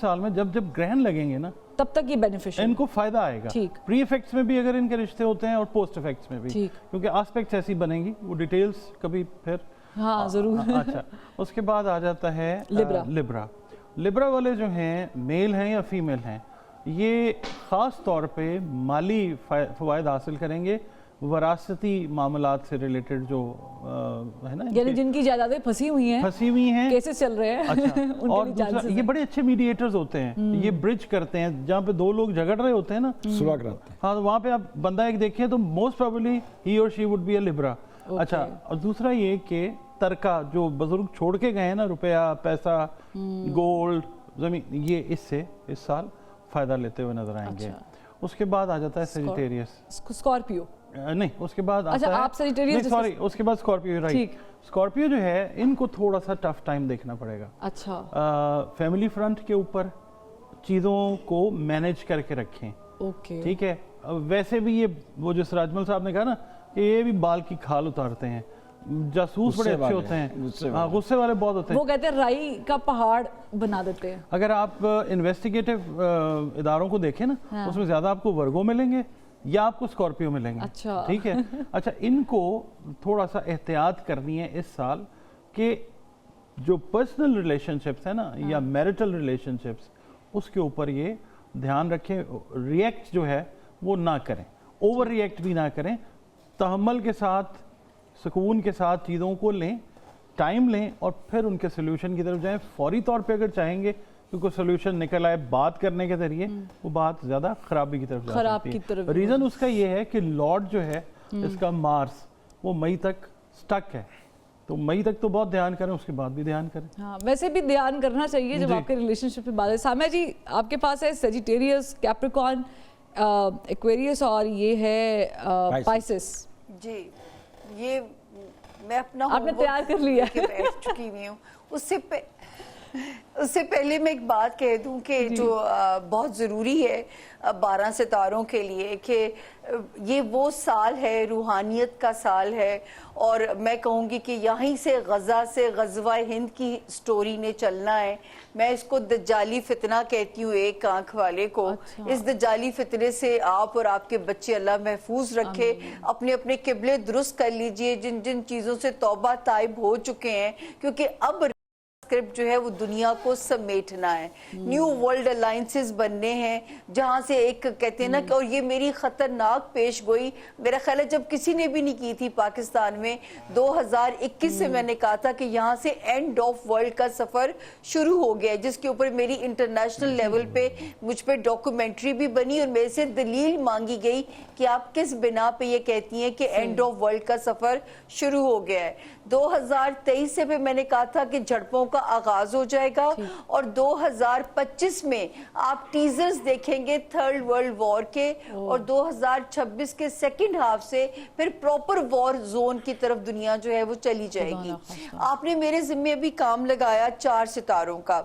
साल में जब जब ग्रहण लगेंगे ना तब तक ये बेनिफिशियल, इनको फायदा आएगा। ठीक। प्री इफेक्ट्स में भी अगर इनके रिश्ते होते हैं और पोस्ट इफेक्ट्स में भी, ठीक। क्योंकि एस्पेक्ट्स ऐसी बनेंगी, वो डिटेल्स कभी फिर हाँ जरूर। अच्छा, उसके बाद आ जाता है लिब्रा। लिब्रा वाले जो हैं मेल हैं या फीमेल हैं, ये ख़ास तौर पे माली फ़वाइद हासिल करेंगे वरासती मामलात से रिलेटेड जो है ना, यानी जिनकी जायदादें फंसी हुई हैं, केसेस चल रहे हैं, अच्छा उनके और लिए दूसरा chances ये हैं। बड़े अच्छे मीडिएटर्स होते हैं, ये ब्रिज करते हैं जहाँ पे दो लोग झगड़ रहे होते हैं ना, सुलह कराते हैं। हाँ, तो वहाँ पे आप बंदा एक देखें तो मोस्ट प्रोबेबली ही और she would be a Libra. अच्छा, और दूसरा ये कि तरका जो बुजुर्ग छोड़ के गए हैं ना, रुपया, पैसा, गोल्ड, जमीन, ये इससे इस साल फायदा लेते हुए नजर आएंगे। अच्छा। उसके बाद आ जाता है सेजिटेरियस। स्कॉर्पियो, नहीं, उसके बाद अच्छा, आता है, आप Sagittarius सॉरी, उसके बाद स्कॉर्पियो, राइट। ठीक। स्कॉर्पियो जो है इनको थोड़ा सा टफ टाइम देखना पड़ेगा। अच्छा, फैमिली फ्रंट के ऊपर चीज़ों को मैनेज करके रखें। ओके, ठीक है। वैसे भी ये वो जो सराजमल साहब ने कहा ना कि ये भी बाल की खाल उतारते हैं, जासूस बड़े अच्छे होते हैं, हाँ, गुस्से वाले बहुत होते हैं। वो कहते हैं राई का पहाड़ बना देते हैं। अगर आप इन्वेस्टिगेटिव इदारों को देखें ना, हाँ। उसमें ज़्यादा आपको वर्गो मिलेंगे या आपको स्कॉर्पियो मिलेंगे। अच्छा। ठीक है। अच्छा, इनको थोड़ा सा एहतियात करनी है इस साल कि जो पर्सनल रिलेशनशिप्स है ना या मैरिटल रिलेशनशिप्स, उसके ऊपर ये ध्यान रखें। रिएक्ट जो है वो ना करें, ओवर रिएक्ट भी ना करें, तहम्मुल के साथ, सुकून के साथ चीज़ों को लें, टाइम लें और फिर उनके सोल्यूशन की तरफ जाएं। फौरी तौर पे अगर चाहेंगे कि कोई सोल्यूशन निकल आए बात करने के जरिए, वो बात ज़्यादा खराबी की तरफ जा खराब सकती की तरफ है। रीज़न उसका ये है कि लॉर्ड जो है इसका मार्स, वो मई तक स्टक है, तो मई तक तो बहुत ध्यान करें, उसके बाद भी ध्यान करें। हाँ, वैसे भी ध्यान करना चाहिए जब जी। आपके रिलेशनशिप पे बात है। साम्या जी, आपके पास है सेजिटेरियस, कैप्रिकॉर्न, एक्वेरियस और ये है पाइसेस। जी, ये मैं अपना आपने homework तैयार कर लिया लेके बैठ चुकी हुई हूँ। उससे पहले मैं एक बात कह दूं कि जो बहुत ज़रूरी है 12 सितारों के लिए कि ये वो साल है, रूहानियत का साल है, और मैं कहूँगी कि यहीं से गज़ा से ग़ज़वा हिंद की स्टोरी ने चलना है। मैं इसको दज्जाली फितना कहती हूँ, एक आंख वाले को। अच्छा। इस दज्जाली फितने से आप और आपके बच्चे अल्लाह महफूज रखे। अपने अपने किबले दुरुस्त कर लीजिए, जिन जिन चीज़ों से तौबा ताइब हो चुके हैं, क्योंकि अब स्क्रिप्ट जो है वो दुनिया को समेटना है। न्यू वर्ल्ड अलायंसेस बनने हैं, जहां से एक कहते हैं ना कि, और ये मेरी खतरनाक पेश गोई मेरा ख्याल है जब किसी ने भी नहीं की थी पाकिस्तान में। 2021 से मैंने कहा था कि यहाँ से एंड ऑफ वर्ल्ड का सफर शुरू हो गया है, जिसके ऊपर मेरी इंटरनेशनल लेवल पे मुझ पे डॉक्यूमेंट्री भी बनी और मेरे से दलील मांगी गई कि आप किस बिना पे ये कहती हैं कि एंड ऑफ वर्ल्ड का सफर शुरू हो गया है। 2023 से भी मैंने कहा था कि झड़पों का आगाज हो जाएगा, और 2025 में आप टीजर्स देखेंगे थर्ड वर्ल्ड वॉर के, और 2026 के सेकंड हाफ से फिर प्रॉपर वॉर जोन की तरफ दुनिया जो है वो चली जाएगी। आपने मेरे जिम्मे भी काम लगाया 4 सितारों का।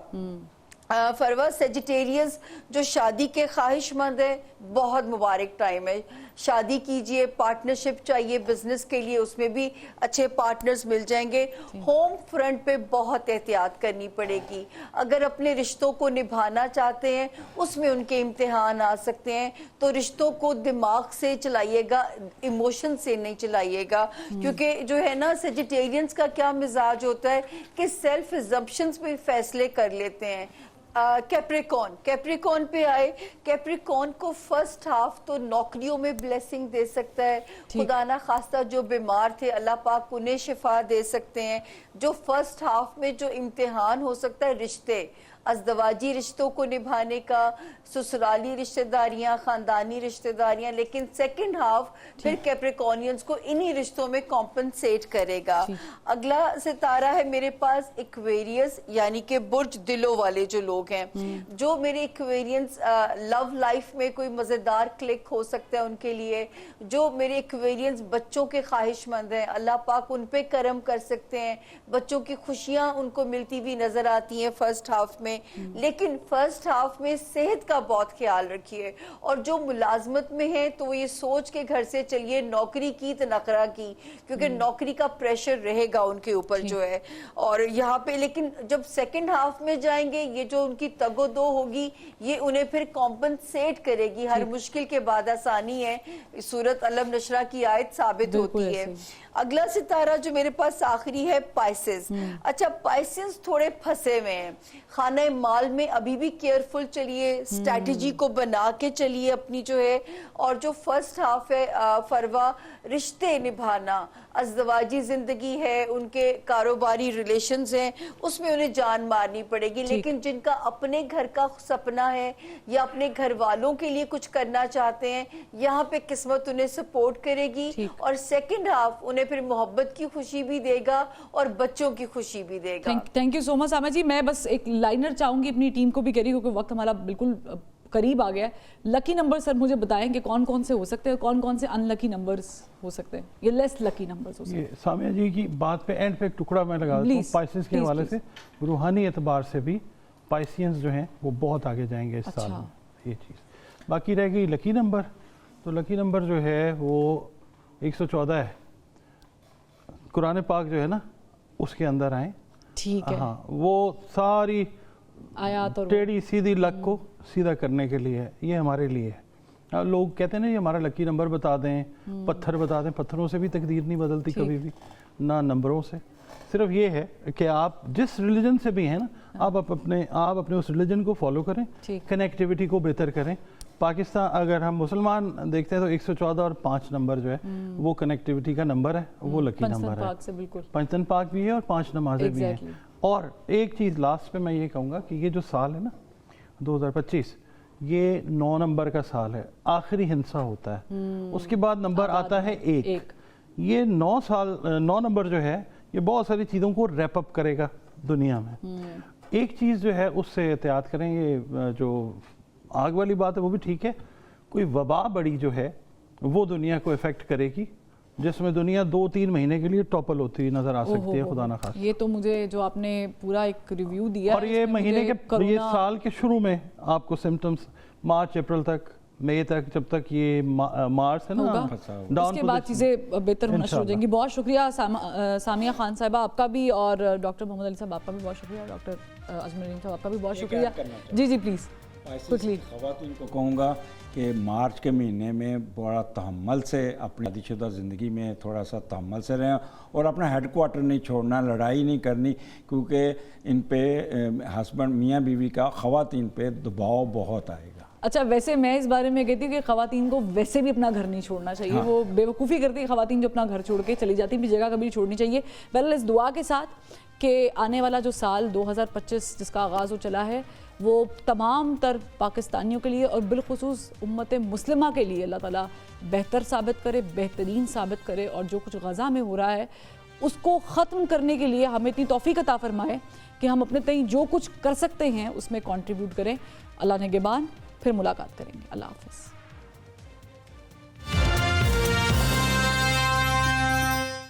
फरवा सेजिटेरियस जो शादी के ख्वाहिशमंद है, बहुत मुबारक टाइम है। शादी कीजिए, पार्टनरशिप चाहिए बिजनेस के लिए, उसमें भी अच्छे पार्टनर्स मिल जाएंगे। होम फ्रंट पे बहुत एहतियात करनी पड़ेगी। अगर अपने रिश्तों को निभाना चाहते हैं, उसमें उनके इम्तिहान आ सकते हैं, तो रिश्तों को दिमाग से चलाइएगा, इमोशन से नहीं चलाइएगा। क्योंकि जो है ना, सेजिटेरियंस का क्या मिजाज होता है कि सेल्फ एजम्पशंस पे फैसले कर लेते हैं। कैप्रिकॉन पे आए, कैप्रिकॉन को फर्स्ट हाफ तो नौकरियों में ब्लेसिंग दे सकता है। खुदा ना खास्ता जो बीमार थे, अल्लाह पाक उन्हें शिफा दे सकते हैं। जो फर्स्ट हाफ में जो इम्तिहान हो सकता है, रिश्ते, अज़दवाजी रिश्तों को निभाने का, ससुराली रिश्तेदारियां, खानदानी रिश्तेदारियां, लेकिन सेकंड हाफ फिर कैप्रिकॉनियंस को इन्हीं रिश्तों में कॉम्पनसेट करेगा। अगला सितारा है मेरे पास एक्वेरियस, यानी कि बुर्ज दिलों वाले जो लोग हैं, जो मेरे एक्वेरियंस लव लाइफ में कोई मजेदार क्लिक हो सकता है उनके लिए। जो मेरे एक्वेरियंस बच्चों के ख्वाहिशमंद हैं, अल्लाह पाक उन पे करम कर सकते हैं, बच्चों की खुशियां उनको मिलती हुई नजर आती हैं फर्स्ट हाफ में। लेकिन फर्स्ट हाफ में सेहत का बहुत ख्याल रखिए। और जो मुलाजमत में है तो ये सोच के घर से चलिए, नौकरी की तो नखरा की, क्योंकि नौकरी का प्रेशर रहेगा उनके ऊपर जो है। और यहाँ पे लेकिन जब सेकंड हाफ में जाएंगे, ये जो उनकी तगोदो होगी, ये उन्हें फिर कॉम्पनसेट करेगी। हर मुश्किल के बाद आसानी है, सूरत अलम नशरा की आयत साबित होती है। अगला सितारा जो मेरे पास आखिरी है पाइसेस। अच्छा, पाइसेस थोड़े फंसे हुए हैं। खाना माल में अभी भी केयरफुल चलिए, स्ट्रैटेजी को बना के चलिए अपनी जो है। और जो फर्स्ट हाफ है फरवा, रिश्ते निभाना, अज़दवाजी जिंदगी है, उनके कारोबारी रिलेशंस हैं, उसमें उन्हें जान मारनी पड़ेगी। लेकिन जिनका अपने घर का सपना है या अपने घर वालों के लिए कुछ करना चाहते हैं, यहाँ पे किस्मत उन्हें सपोर्ट करेगी। और सेकंड हाफ उन्हें फिर मोहब्बत की खुशी भी देगा और बच्चों की खुशी भी देगा। थैंक यू सो मच सामा जी। मैं बस एक लाइनर चाहूंगी अपनी टीम को भी करी, क्योंकि वक्त हमारा बिल्कुल करीब आ गया है। लकी नंबर सर मुझे बताएं कि कौन कौन से हो सकते हैं, कौन कौन से अनलकी नंबर्स हो सकते हैं, ये लेस लकी नंबर्स हो सकते हैं। सामिया जी की बात पे एंड पे एक टुकड़ा मैं लगा देता हूँ। पाइसेस के हवाले से रूहानी एतबार से भी पाइसियंस जो हैं वो बहुत आगे जाएंगे इस साल में, ये चीज़। बाकी रह गई लकी नंबर, तो लकी नंबर जो है वो 114 है। कुरान पाक जो है ना उसके अंदर आए, ठीक है। हाँ, वो सारी आयात और टेढ़ी सीधी लक को सीधा करने के लिए है, ये हमारे लिए है। लोग कहते हैं ना ये हमारा लकी नंबर बता दें, पत्थर बता दें, पत्थरों से भी तकदीर नहीं बदलती कभी भी, ना नंबरों से। सिर्फ ये है कि आप जिस रिलीजन से भी हैं ना, आप अपने उस रिलीजन को फॉलो करें, कनेक्टिविटी को बेहतर करें। पाकिस्तान अगर हम मुसलमान देखते हैं तो 114 और 5 नंबर जो है वो कनेक्टिविटी का नंबर है, वो लकी नंबर है। पंचतन पाक भी है और 5 नमाजें भी हैं। और एक चीज़ लास्ट पे मैं ये कहूँगा कि ये जो साल है ना 2025, ये 9 नंबर का साल है, आखिरी हिंसा होता है, उसके बाद नंबर आता है 1। ये 9 नंबर जो है ये बहुत सारी चीज़ों को रैप अप करेगा दुनिया में। एक चीज़ जो है उससे एहतियात करें, ये जो आग वाली बात है वो भी ठीक है, कोई वबा बड़ी जो है वो दुनिया को इफेक्ट करेगी, जिसमें दुनिया 2-3 महीने के लिए टॉपल होती हुई नजर आ सकती है, खुदा ना खास। ये तो मुझे जो आपने पूरा एक रिव्यू दिया और ये महीने के ये साल के शुरू में आपको सिम्टम्स मार्च अप्रैल तक, मई तक, जब तक ये मार्च है ना, उसके बाद चीज़ें बेहतर होना शुरू हो जाएंगी। बहुत शुक्रिया सामिया खान साहिबा आपका भी, और डॉक्टर मोहम्मद अली साहब आपका भी बहुत शुक्रिया, डॉक्टर अजमल साहब आपका भी बहुत शुक्रिया। जी जी प्लीज़ ख़वातीन को कहूँगा कि मार्च के महीने में बड़ा तहम्मुल से अपनी शादीशुदा ज़िंदगी में थोड़ा सा तहम्मुल से रहें, और अपना हेड क्वार्टर नहीं छोड़ना, लड़ाई नहीं करनी, क्योंकि इन पे हस्बैंड मियाँ बीवी का ख़वातीन पे दबाव बहुत आएगा। अच्छा, वैसे मैं इस बारे में कहती हूँ कि ख़वातीन को वैसे भी अपना घर नहीं छोड़ना चाहिए। हाँ। वो बेवकूफ़ी करती है ख़वातीन जो अपना घर छोड़ के चली जाती है, भी जगह कभी छोड़नी चाहिए। पहले इस दुआ के साथ कि आने वाला जो साल 2025 जिसका आगाज़ हो चला है, वो तमाम तर पाकिस्तानियों के लिए और बिलखुसूस उम्मत मुस्लिमा के लिए अल्लाह ताला बेहतर साबित करे, बेहतरीन साबित करे, और जो कुछ गज़ा में हो रहा है उसको ख़त्म करने के लिए हमें इतनी तौफ़ीक़ अता फ़रमाए कि हम अपने तई जो कुछ कर सकते हैं उसमें कंट्रीब्यूट करें। अल्लाह ने निगहबान, फिर मुलाकात करेंगे। अल्लाह हाफ़िज़।